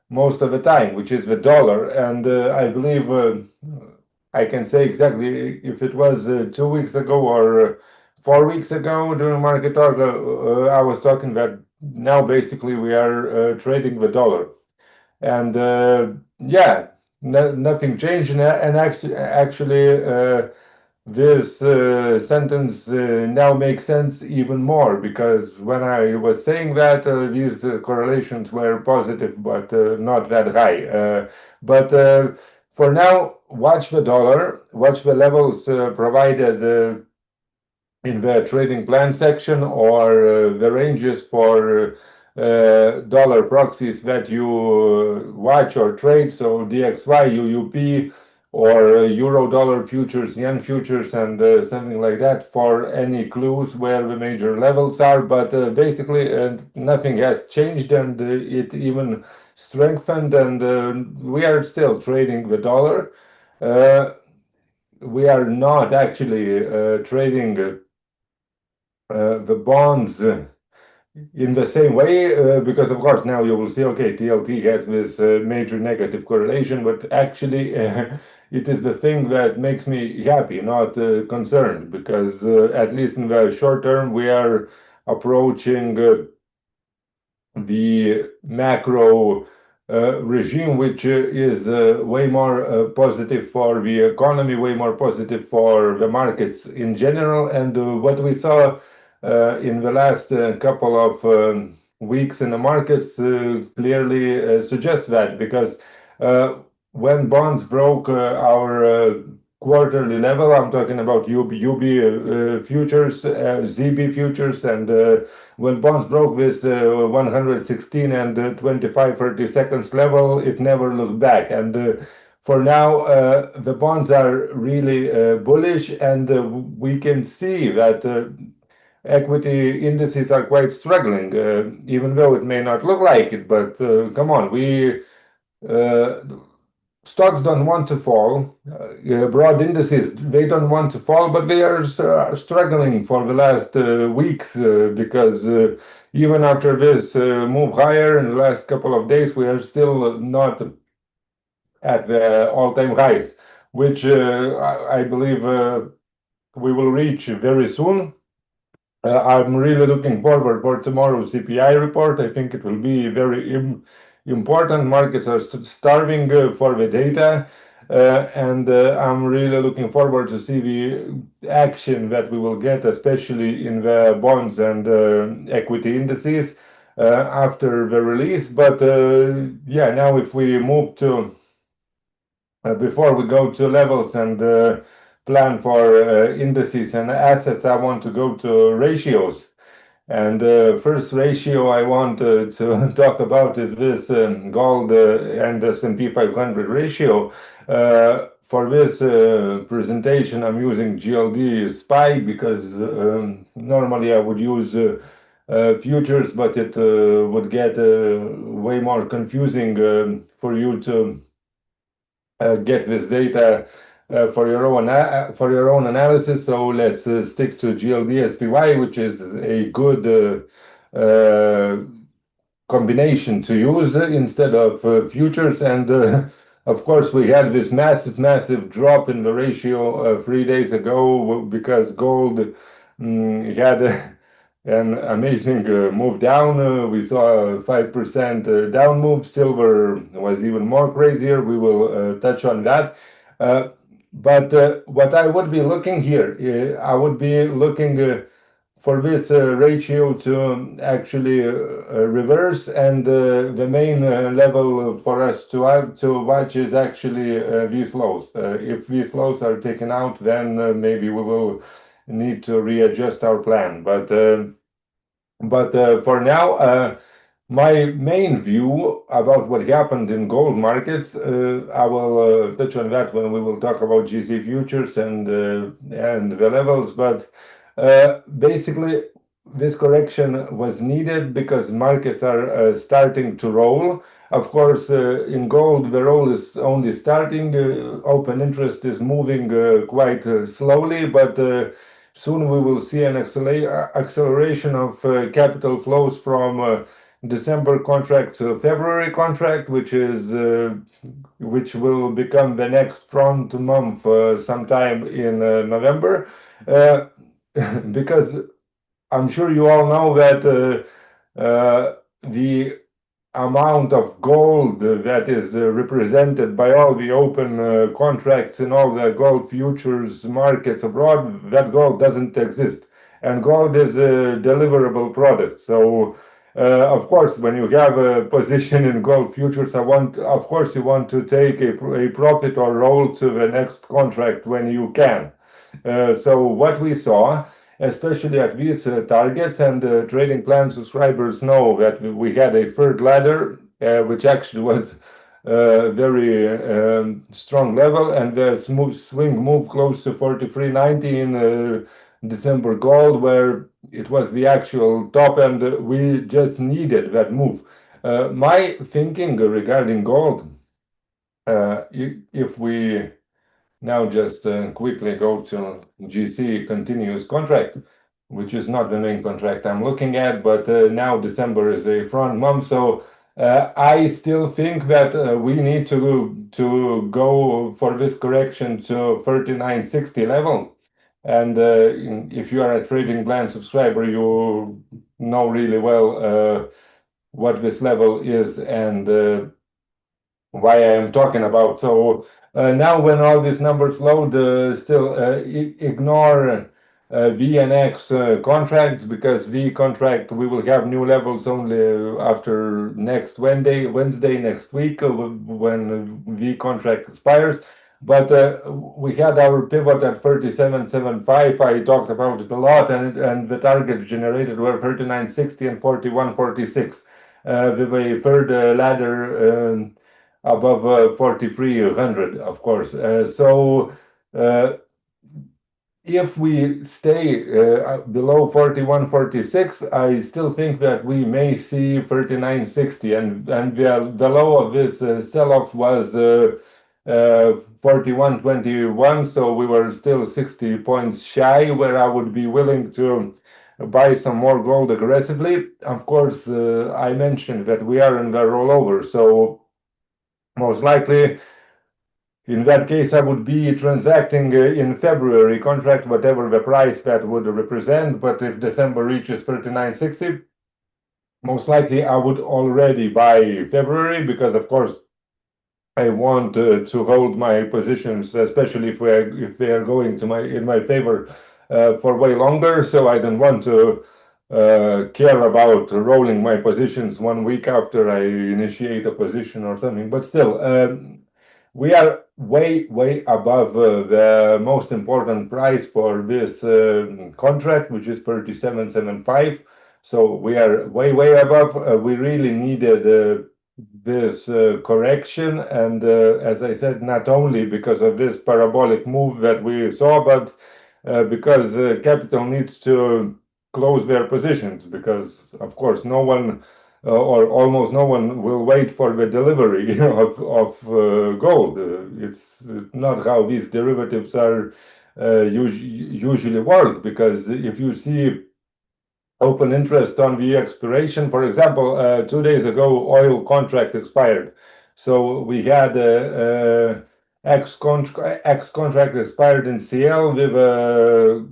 most of the time, which is the dollar. And I believe I can say exactly if it was 2 weeks ago or 4 weeks ago during market talk, I was talking that now basically we are trading the dollar. And yeah, nothing changed. And actually this sentence now makes sense even more, because when I was saying that, these correlations were positive, but not that high. But for now, watch the dollar, watch the levels provided in the trading plan section, or the ranges for dollar proxies that you watch or trade. So DXY, UUP, or euro dollar futures, yen futures, and something like that, for any clues where the major levels are. But basically, nothing has changed, and it even strengthened, and we are still trading the dollar. We are not actually trading the bonds in the same way, because of course now you will see, okay, TLT has this major negative correlation, but actually it is the thing that makes me happy, not concerned, because at least in the short term we are approaching the macro regime, which is way more positive for the economy, way more positive for the markets in general. And what we saw in the last couple of weeks in the markets clearly suggests that, because when bonds broke our quarterly level, I'm talking about UB futures, ZB futures, and when bonds broke this 116 and 25-30 seconds level, it never looked back. And for now, the bonds are really bullish, and we can see that equity indices are quite struggling, even though it may not look like it. But come on, uh, stocks don't want to fall. Broad indices, they don't want to fall, but they are struggling for the last weeks, because even after this move higher in the last couple of days, we are still not at the all-time highs, which I believe we will reach very soon. I'm really looking forward for tomorrow's CPI report. I think it will be very important. Markets are starving for the data, and I'm really looking forward to see the action that we will get, especially in the bonds and equity indices after the release. But yeah, now if we move to before we go to levels and plan for indices and assets, I want to go to ratios. And first ratio I want to talk about is this gold and S&P 500 ratio. For this presentation, I'm using GLD SPY, because normally I would use futures, but it would get way more confusing for you to get this data for your own analysis. So let's stick to GLD SPY, which is a good combination to use instead of futures. And of course, we had this massive drop in the ratio 3 days ago, because gold had an amazing move down. We saw a 5% down move. Silver was even more crazier. We will touch on that. But what I would be looking here, I would be looking for this ratio to actually reverse, and the main level for us to watch is actually these lows. If these lows are taken out, then maybe we will need to readjust our plan. But for now, my main view about what happened in gold markets, I will touch on that when we will talk about GC futures and the levels. But basically, this correction was needed because markets are starting to roll. Of course, in gold, the roll is only starting. Open interest is moving quite slowly, but soon we will see an acceleration of capital flows from December contract to February contract, which will become the next front month sometime in November, because I'm sure you all know that the amount of gold that is represented by all the open contracts in all the gold futures markets abroad, that gold doesn't exist. And gold is a deliverable product. So, of course, when you have a position in gold futures, of course, you want to take a profit or roll to the next contract when you can. So what we saw, especially at these targets, and trading plan subscribers know that we had a third ladder, which actually was very strong level, and the smooth swing move close to 43.90 in December gold, where it was the actual top, and we just needed that move. My thinking regarding gold, if we now just quickly go to GC continuous contract, which is not the main contract I'm looking at, but now December is a front month, so I still think that we need to go for this correction to 39.60 level. And if you are a trading plan subscriber, you know really well what this level is and why I am talking about. So now when all these numbers load, still ignore V and X contracts, because V contract we will have new levels only after next Wednesday next week when V contract expires. But we had our pivot at 37.75. I talked about it a lot, and the targets generated were 39.60 and 41.46 with a third ladder above 4,300, of course. So if we stay below 41.46, I still think that we may see 39.60, and the low of this sell-off was 41.21, so we were still 60 points shy, where I would be willing to buy some more gold aggressively. Of course, I mentioned that we are in the rollover, so most likely, in that case, I would be transacting in February contract, whatever the price that would represent. But if December reaches 39.60, most likely I would already buy February, because of course I want to hold my positions, especially if they are going to in my favor for way longer. So I don't want to care about rolling my positions 1 week after I initiate a position or something. But still, we are way above the most important price for this contract, which is 37.75. So we are way above. We really needed this correction, and as I said, not only because of this parabolic move that we saw, but because capital needs to close their positions, because of course no one or almost no one will wait for the delivery of gold. It's not how these derivatives are usually work, because if you see open interest on the expiration, for example, 2 days ago oil contract expired, so we had X contract expired in CL with a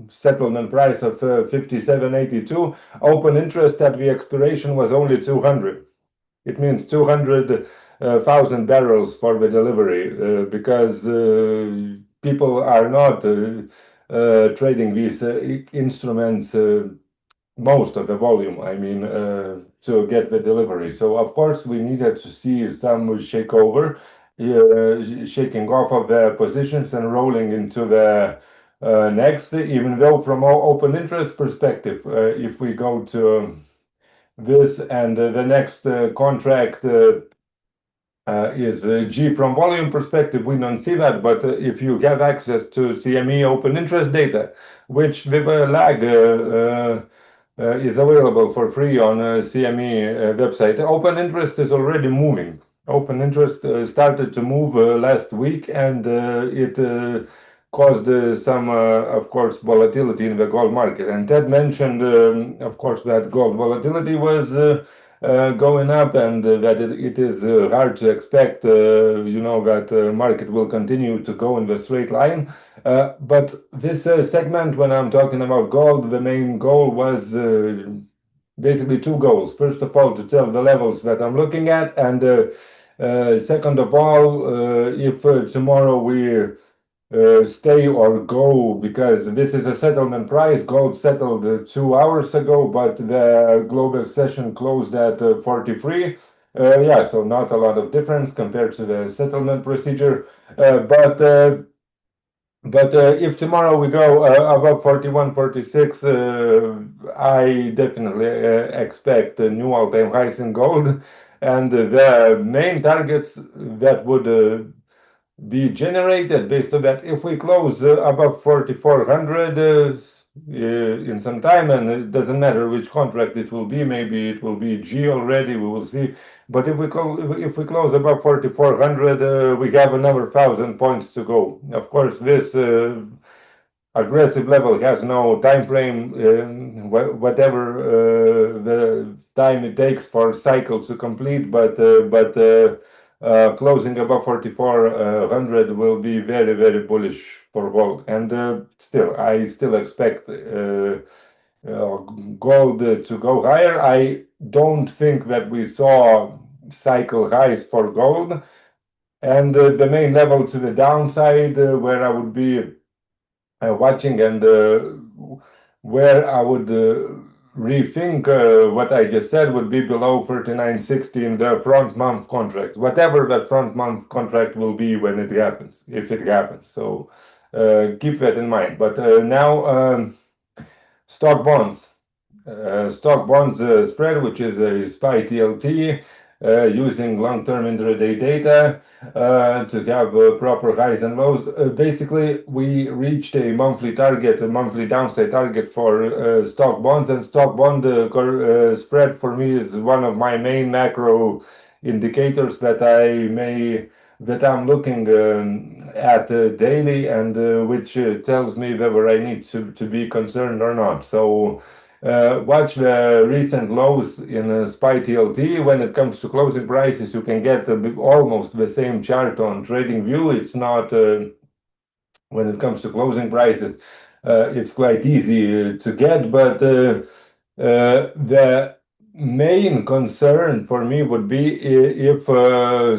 settlement price of 57.82. Open interest at the expiration was only 200. It means 200,000 barrels for the delivery, because people are not trading these instruments most of the volume, I mean, to get the delivery. So of course we needed to see some shakeover, shaking off of the positions and rolling into the next, even though from our open interest perspective, if we go to this and the next contract is G from volume perspective, we don't see that, but if you have access to CME open interest data, which with a lag is available for free on CME website. Open interest is already moving. Open interest started to move last week, and it caused some, of course, volatility in the gold market. And Ted mentioned, of course, that gold volatility was going up, and that it is hard to expect, that market will continue to go in the straight line. But this segment, when I'm talking about gold, the main goal was basically two goals. First of all, to tell the levels that I'm looking at, and second of all, if tomorrow we stay or go, because this is a settlement price. Gold settled 2 hours ago, but the global session closed at 43. Yeah, so not a lot of difference compared to the settlement procedure. But if tomorrow we go above 41, 46, I definitely expect new all-time highs in gold. And the main targets that would be generated based on that, if we close above 4,400 in some time, and it doesn't matter which contract it will be, maybe it will be G already, we will see. But if we close above 4,400, we have another 1,000 points to go. Of course, this aggressive level has no time frame, whatever the time it takes for cycle to complete, but closing above 4,400 will be very, very bullish for gold. And I still expect gold to go higher. I don't think that we saw cycle highs for gold. And the main level to the downside, where I would be watching, and where I would rethink what I just said, would be below 39.60 in the front month contract, whatever that front month contract will be when it happens, if it happens. So keep that in mind. But now stock bonds. Stock bonds spread, which is a SPY TLT, using long-term intraday data to have proper highs and lows. Basically, we reached a monthly target, a monthly downside target for stock bonds, and stock bond spread for me is one of my main macro indicators that I'm looking at daily, and which tells me whether I need to be concerned or not. So watch the recent lows in SPY TLT. When it comes to closing prices, you can get almost the same chart on TradingView. It's not, when it comes to closing prices, it's quite easy to get, but the main concern for me would be if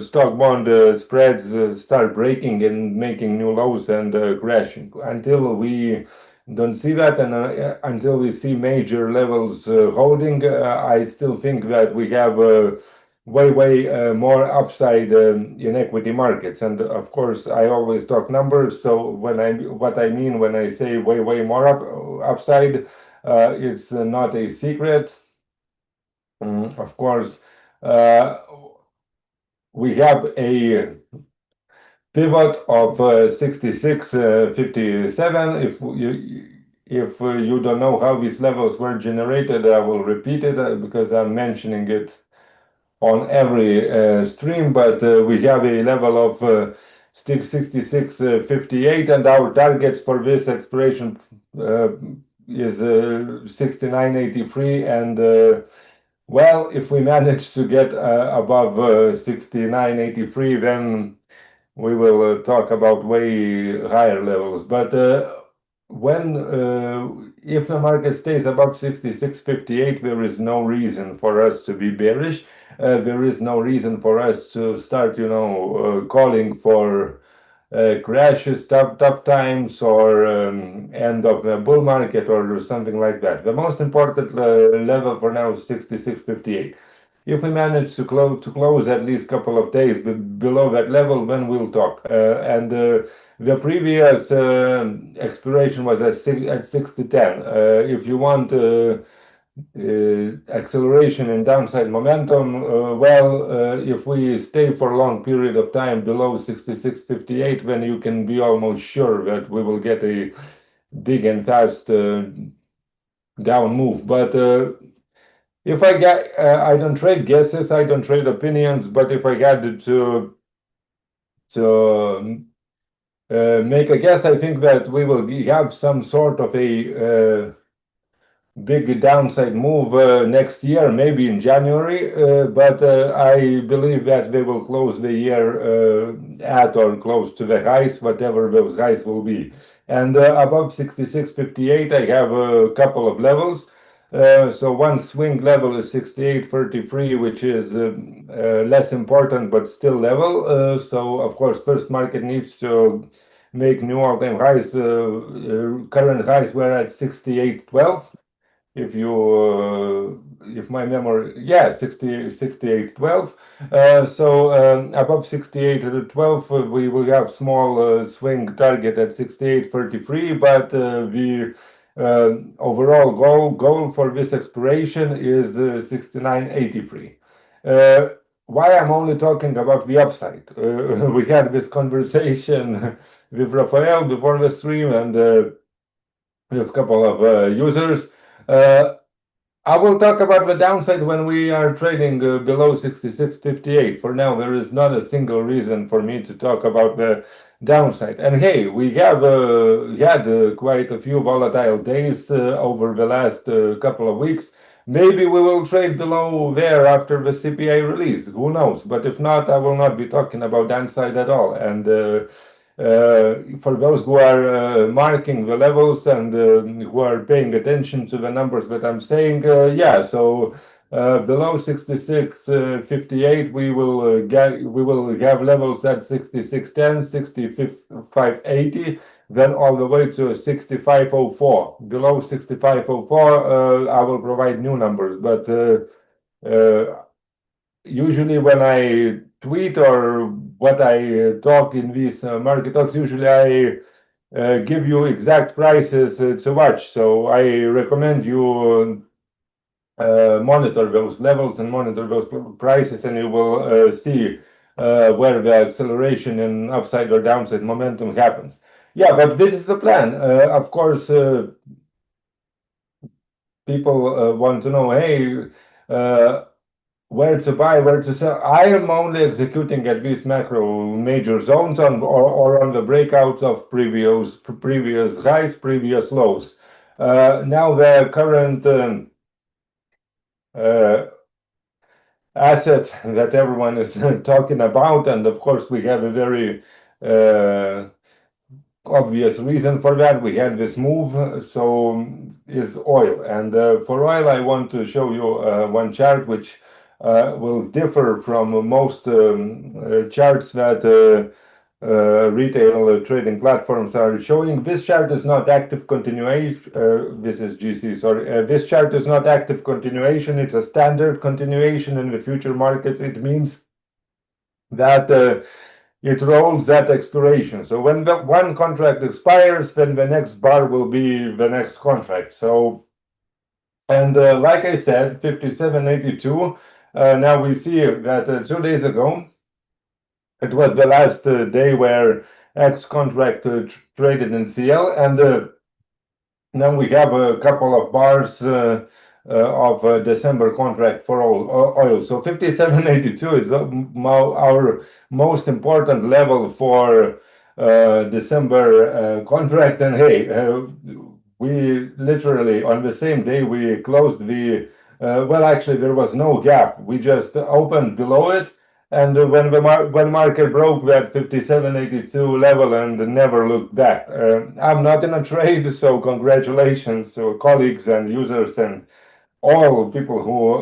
stock bond spreads start breaking and making new lows and crashing. Until we don't see that, and until we see major levels holding, I still think that we have way more upside in equity markets. And of course, I always talk numbers. So what I mean when I say way more upside, it's not a secret. Of course, we have a pivot of 66.57. If you don't know how these levels were generated, I will repeat it because I'm mentioning it on every stream. But we have a level of 66.58, and our targets for this expiration is 69.83, and well, if we manage to get above 69.83, then we will talk about way higher levels. But if the market stays above 66.58, there is no reason for us to be bearish. There is no reason for us to start, calling for crashes, tough times, or end of the bull market or something like that. The most important level for now is 66.58. If we manage to close at least a couple of days below that level, then we'll talk. And the previous expiration was at 60.10. If you want acceleration and downside momentum, if we stay for a long period of time below 66.58, then you can be almost sure that we will get a big and fast down move. But if I get, I don't trade guesses, I don't trade opinions, but if I got to make a guess, I think that we will have some sort of a big downside move next year, maybe in January, but I believe that they will close the year at or close to the highs, whatever those highs will be. And above 66.58, I have a couple of levels. So one swing level is 68.33, which is less important, but still level. So of course, first market needs to make new all-time highs. Current highs were at 68.12. If my memory, yeah, 68.12. So above 68.12, we will have small swing target at 68.33, but the overall goal for this expiration is 69.83. Why I'm only talking about the upside? We had this conversation with Raphael before the stream, and with a couple of users. I will talk about the downside when we are trading below 66.58. For now, there is not a single reason for me to talk about the downside. And hey, we have had quite a few volatile days over the last couple of weeks. Maybe we will trade below there after the CPI release. Who knows? But if not, I will not be talking about downside at all. And for those who are marking the levels and who are paying attention to the numbers that I'm saying, yeah, so below 66.58, we will have levels at 66.10, 65.80, then all the way to 65.04. Below 65.04, I will provide new numbers, but usually when I tweet or what I talk in these market talks, usually I give you exact prices to watch. So I recommend you monitor those levels and monitor those prices, and you will see where the acceleration in upside or downside momentum happens. Yeah, but this is the plan. Of course, people want to know, hey, where to buy, where to sell. I am only executing at these macro major zones or on the breakouts of previous highs, previous lows. Now the current asset that everyone is talking about, and of course we have a very obvious reason for that. We had this move, so is oil. And for oil, I want to show you one chart which will differ from most charts that retail trading platforms are showing. This chart is not active continuation. This is GC, sorry. This chart is not active continuation. It's a standard continuation in the future markets. It means that it rolls at expiration. So when the one contract expires, then the next bar will be the next contract. So, and like I said, 57.82. Now we see that 2 days ago, it was the last day where X contract traded in CL, and now we have a couple of bars of December contract for oil. So 57.82 is our most important level for December contract. And hey, we literally on the same day we closed the well, actually there was no gap. We just opened below it. And when market broke that 57.82 level and never looked back. I'm not in a trade, so congratulations to colleagues and users and all people who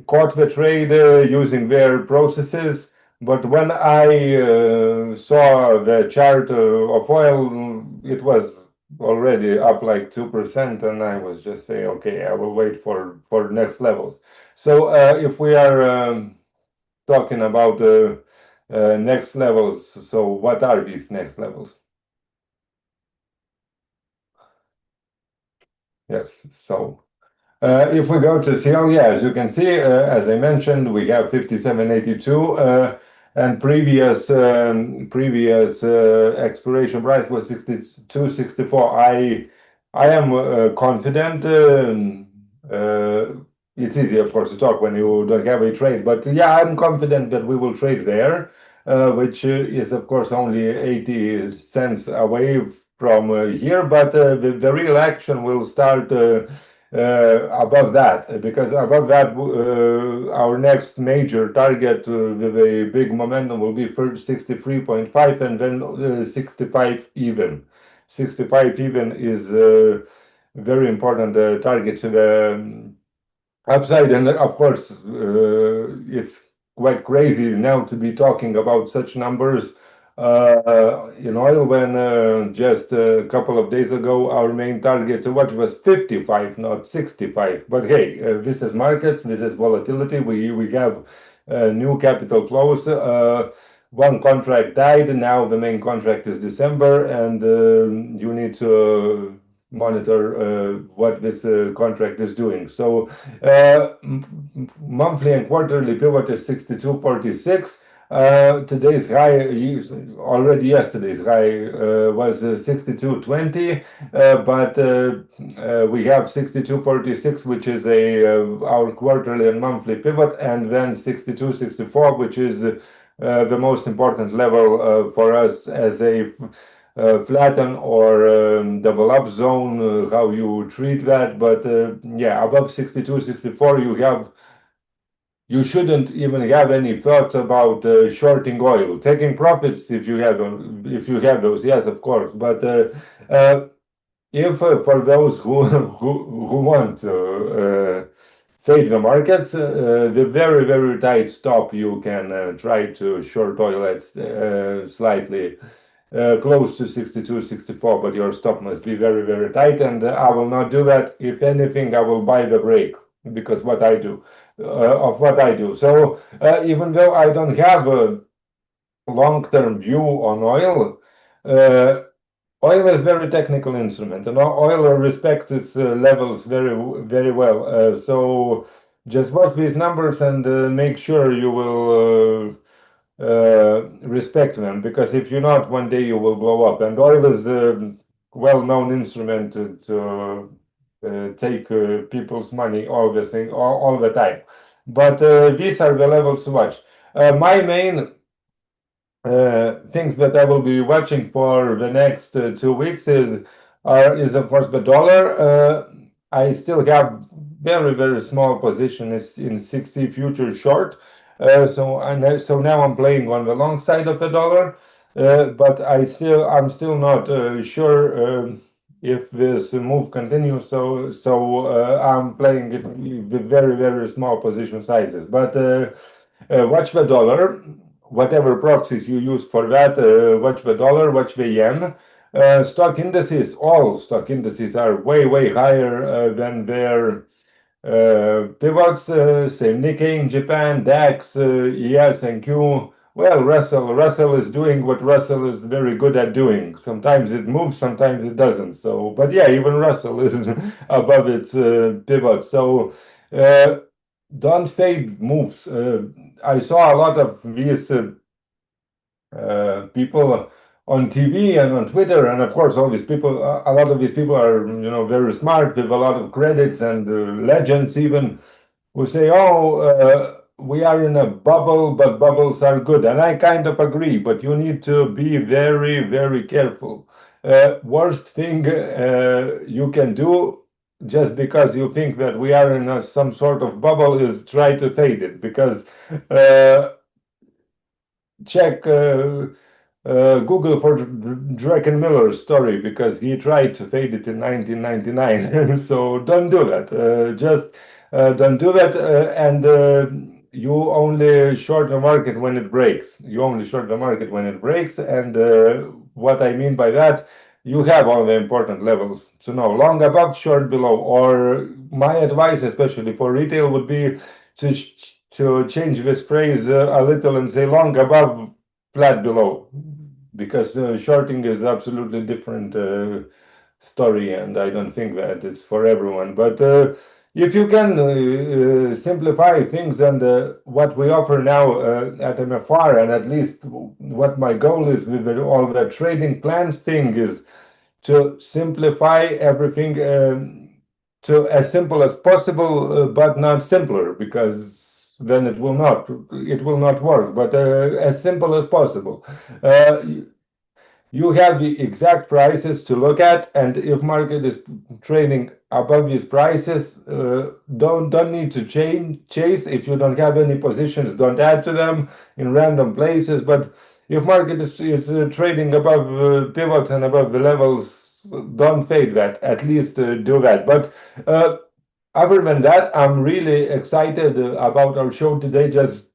caught the trade using their processes. But when I saw the chart of oil, it was already up like 2%, and I was just saying, okay, I will wait for next levels. So if we are talking about next levels, so what are these next levels? Yes, so if we go to CL, yeah, as you can see, as I mentioned, we have 57.82, and previous expiration price was 62.64. I am confident. It's easy, of course, to talk when you don't have a trade, but yeah, I'm confident that we will trade there, which is, of course, only 80 cents away from here, but the real action will start above that, because above that our next major target with a big momentum will be first 63.5 and then 65 even. 65 even is a very important target to the upside, and of course it's quite crazy now to be talking about such numbers in oil when just a couple of days ago our main target what was 55, not 65. But hey, this is markets, this is volatility. We have new capital flows. One contract died, and now the main contract is December, and you need to monitor what this contract is doing. So monthly and quarterly pivot is 62.46. Today's high, already yesterday's high was 62.20, but we have 62.46, which is our quarterly and monthly pivot, and then 62.64, which is the most important level for us as a flatten or double up zone, how you treat that. But yeah, above 62.64, you shouldn't even have any thoughts about shorting oil. Taking profits if you have those, yes, of course. But if for those who want to fade the markets, the very tight stop, you can try to short oil at slightly close to 62.64, but your stop must be very tight, and I will not do that. If anything, I will buy the break, because what I do. So even though I don't have a long-term view on oil, oil is very technical instrument, and oil respects its levels very well. So just watch these numbers and make sure you will respect them, because if you're not, one day you will blow up. And oil is a well-known instrument to take people's money all the time. But these are the levels to watch. My main things that I will be watching for the next 2 weeks is of course the dollar. I still have very small positions in 60 future short. So now I'm playing on the long side of the dollar, but I'm still not sure if this move continues. So I'm playing it with very small position sizes. But watch the dollar, whatever proxies you use for that. Watch the dollar, watch the yen. Stock indices, all stock indices are way higher than their pivots. Same Nikkei in Japan, DAX, ES and Q. Well, Russell is doing what Russell is very good at doing. Sometimes it moves, sometimes it doesn't. So, but yeah, even Russell is above its pivot. So don't fade moves. I saw a lot of these people on TV and on Twitter, and of course, a lot of these people are, very smart with a lot of credits and legends even, who say, "Oh, we are in a bubble, but bubbles are good," and I kind of agree. But you need to be very careful. Worst thing you can do, just because you think that we are in some sort of bubble, is try to fade it, because check Google for Druckenmiller's story, because he tried to fade it in 1999. So don't do that. Just don't do that. And you only short the market when it breaks. You only short the market when it breaks, and what I mean by that, you have all the important levels to know: long above, short below. Or my advice, especially for retail, would be to change this phrase a little and say long above, flat below, because shorting is absolutely different story, and I don't think that it's for everyone. But if you can simplify things, and what we offer now at MFR, and at least what my goal is with all the trading plans thing, is to simplify everything to as simple as possible, but not simpler, because then it will not work. But as simple as possible. You have the exact prices to look at, and if market is trading above these prices, don't need to chase. If you don't have any positions, don't add to them in random places. But if market is trading above pivots and above the levels, don't fade that. At least do that. But other than that, I'm really excited about our show today. Just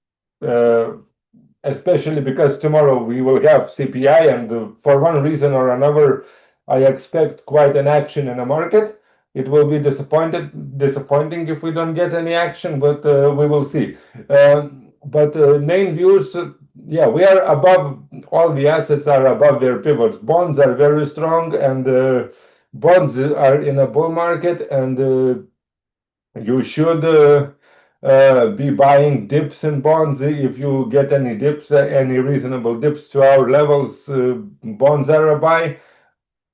especially because tomorrow we will have CPI, and for one reason or another, I expect quite an action in the market. It will be disappointing if we don't get any action, but we will see. But main views, yeah, we are above, all the assets are above their pivots. Bonds are very strong, and bonds are in a bull market, and you should be buying dips in bonds. If you get any dips, any reasonable dips to our levels, bonds are a buy.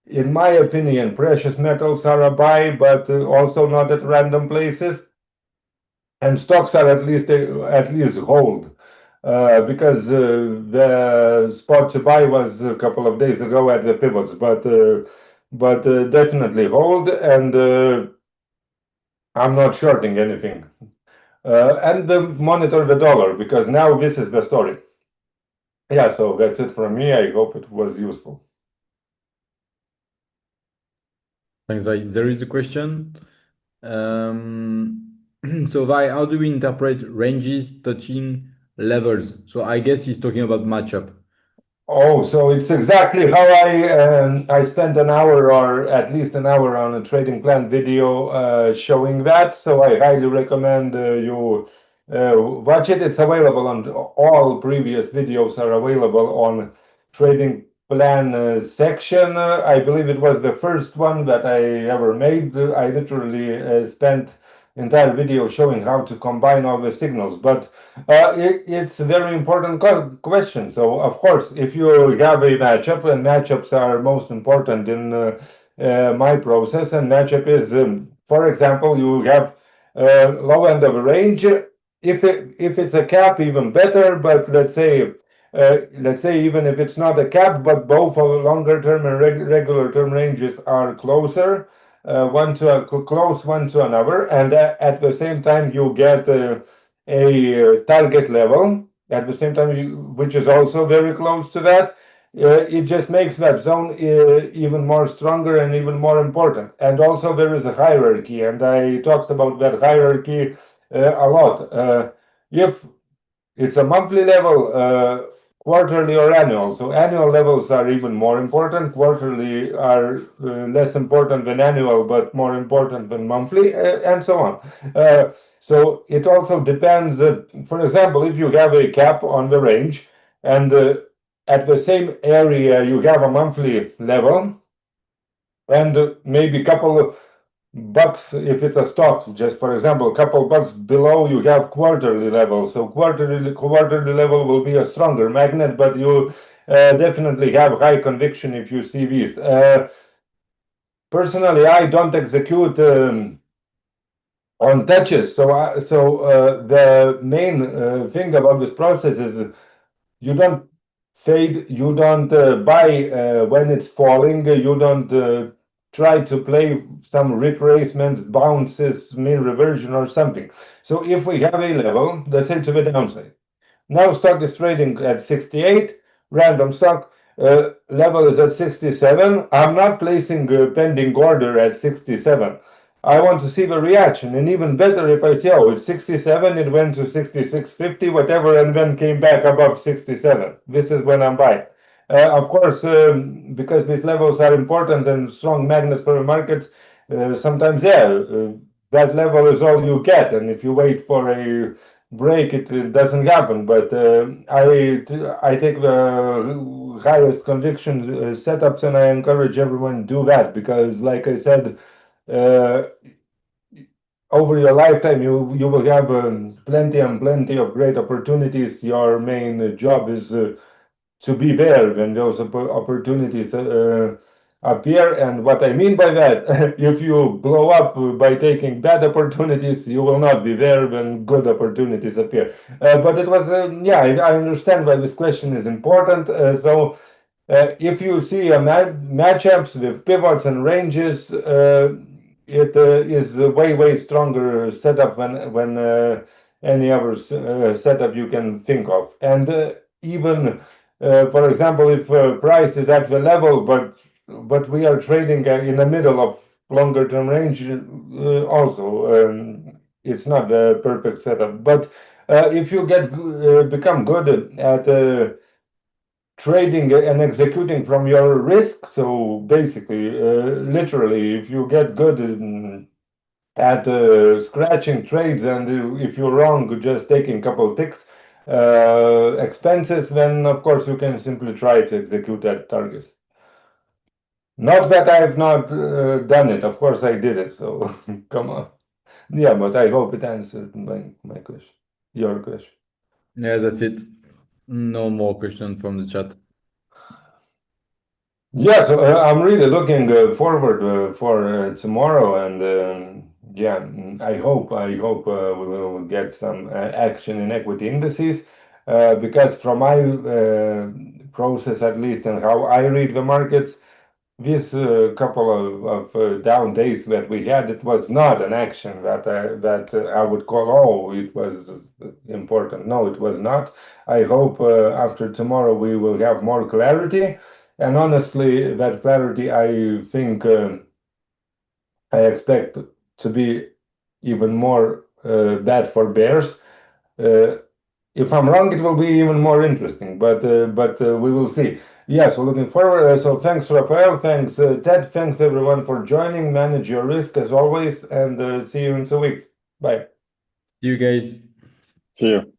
In my opinion, precious metals are a buy, but also not at random places. And stocks are at least hold, because the spot to buy was a couple of days ago at the pivots, but definitely hold, and I'm not shorting anything. And monitor the dollar, because now this is the story. Yeah, so that's it from me. I hope it was useful. Thanks, Vai. There is a question. So, Vai, how do we interpret ranges touching levels? So, I guess he's talking about matchup. Oh, so it's exactly how I spent an hour, or at least an hour, on a trading plan video showing that. So I highly recommend you watch it. It's available on all previous videos are available on trading plan section. I believe it was the first one that I ever made. I literally spent entire video showing how to combine all the signals, but it's a very important question. So, of course, if you have a matchup, and matchups are most important in my process, and matchup is, for example, you have low end of a range. If it's a cap, even better. But let's say even if it's not a cap, but both longer term and regular term ranges are closer, one to close one to another, and at the same time you get a target level at the same time, which is also very close to that. It just makes that zone even more stronger and even more important. And also there is a hierarchy, and I talked about that hierarchy a lot. If it's a monthly level, quarterly or annual. So annual levels are even more important. Quarterly are less important than annual, but more important than monthly, and so on. So it also depends. For example, if you have a cap on the range, and at the same area you have a monthly level, and maybe a couple of bucks, if it's a stock, just for example, a couple bucks below, you have quarterly level. So quarterly level will be a stronger magnet, but you definitely have high conviction if you see these. Personally, I don't execute on touches. So the main thing about this process is you don't fade, you don't buy when it's falling, you don't try to play some retracement, bounces, mean reversion or something. So if we have a level, let's say to the downside, now stock is trading at 68, random stock, level is at 67. I'm not placing a pending order at 67. I want to see the reaction, and even better if I say, oh, it's 67, it went to 66.50, whatever, and then came back above 67. This is when I'm buying. Of course, because these levels are important and strong magnets for the market, sometimes, that level is all you get, and if you wait for a break, it doesn't happen. But I take the highest conviction setups, and I encourage everyone to do that because, like I said, over your lifetime, you will have plenty and plenty of great opportunities. Your main job is to be there when those opportunities appear. And what I mean by that, if you blow up by taking bad opportunities, you will not be there when good opportunities appear. But it was, I understand why this question is important. If you see matchups with pivots and ranges, it is a way stronger setup when any other setup you can think of. And even, for example, if price is at the level, but we are trading in the middle of longer term range, also it's not the perfect setup. But if you become good at trading and executing from your risk. So basically, literally, if you get good at scratching trades, and if you're wrong, just taking a couple of ticks expenses, then of course you can simply try to execute that target. Not that I have not done it. Of course I did it. So come on. Yeah, but I hope it answered my question, your question. Yeah, that's it. No more questions from the chat. Yeah, so I'm really looking forward for tomorrow, and I hope we will get some action in equity indices, because from my process at least and how I read the markets, this couple of down days that we had, it was not an action that I would call, oh, it was important. No, it was not. I hope after tomorrow we will have more clarity. And honestly, that clarity, I think, I expect to be even more bad for bears. If I'm wrong, it will be even more interesting, but we will see. Yeah, so looking forward. So thanks, Raphael. Thanks, Ted. Thanks, everyone, for joining. Manage your risk as always, and see you in 2 weeks. Bye. See you guys. See you.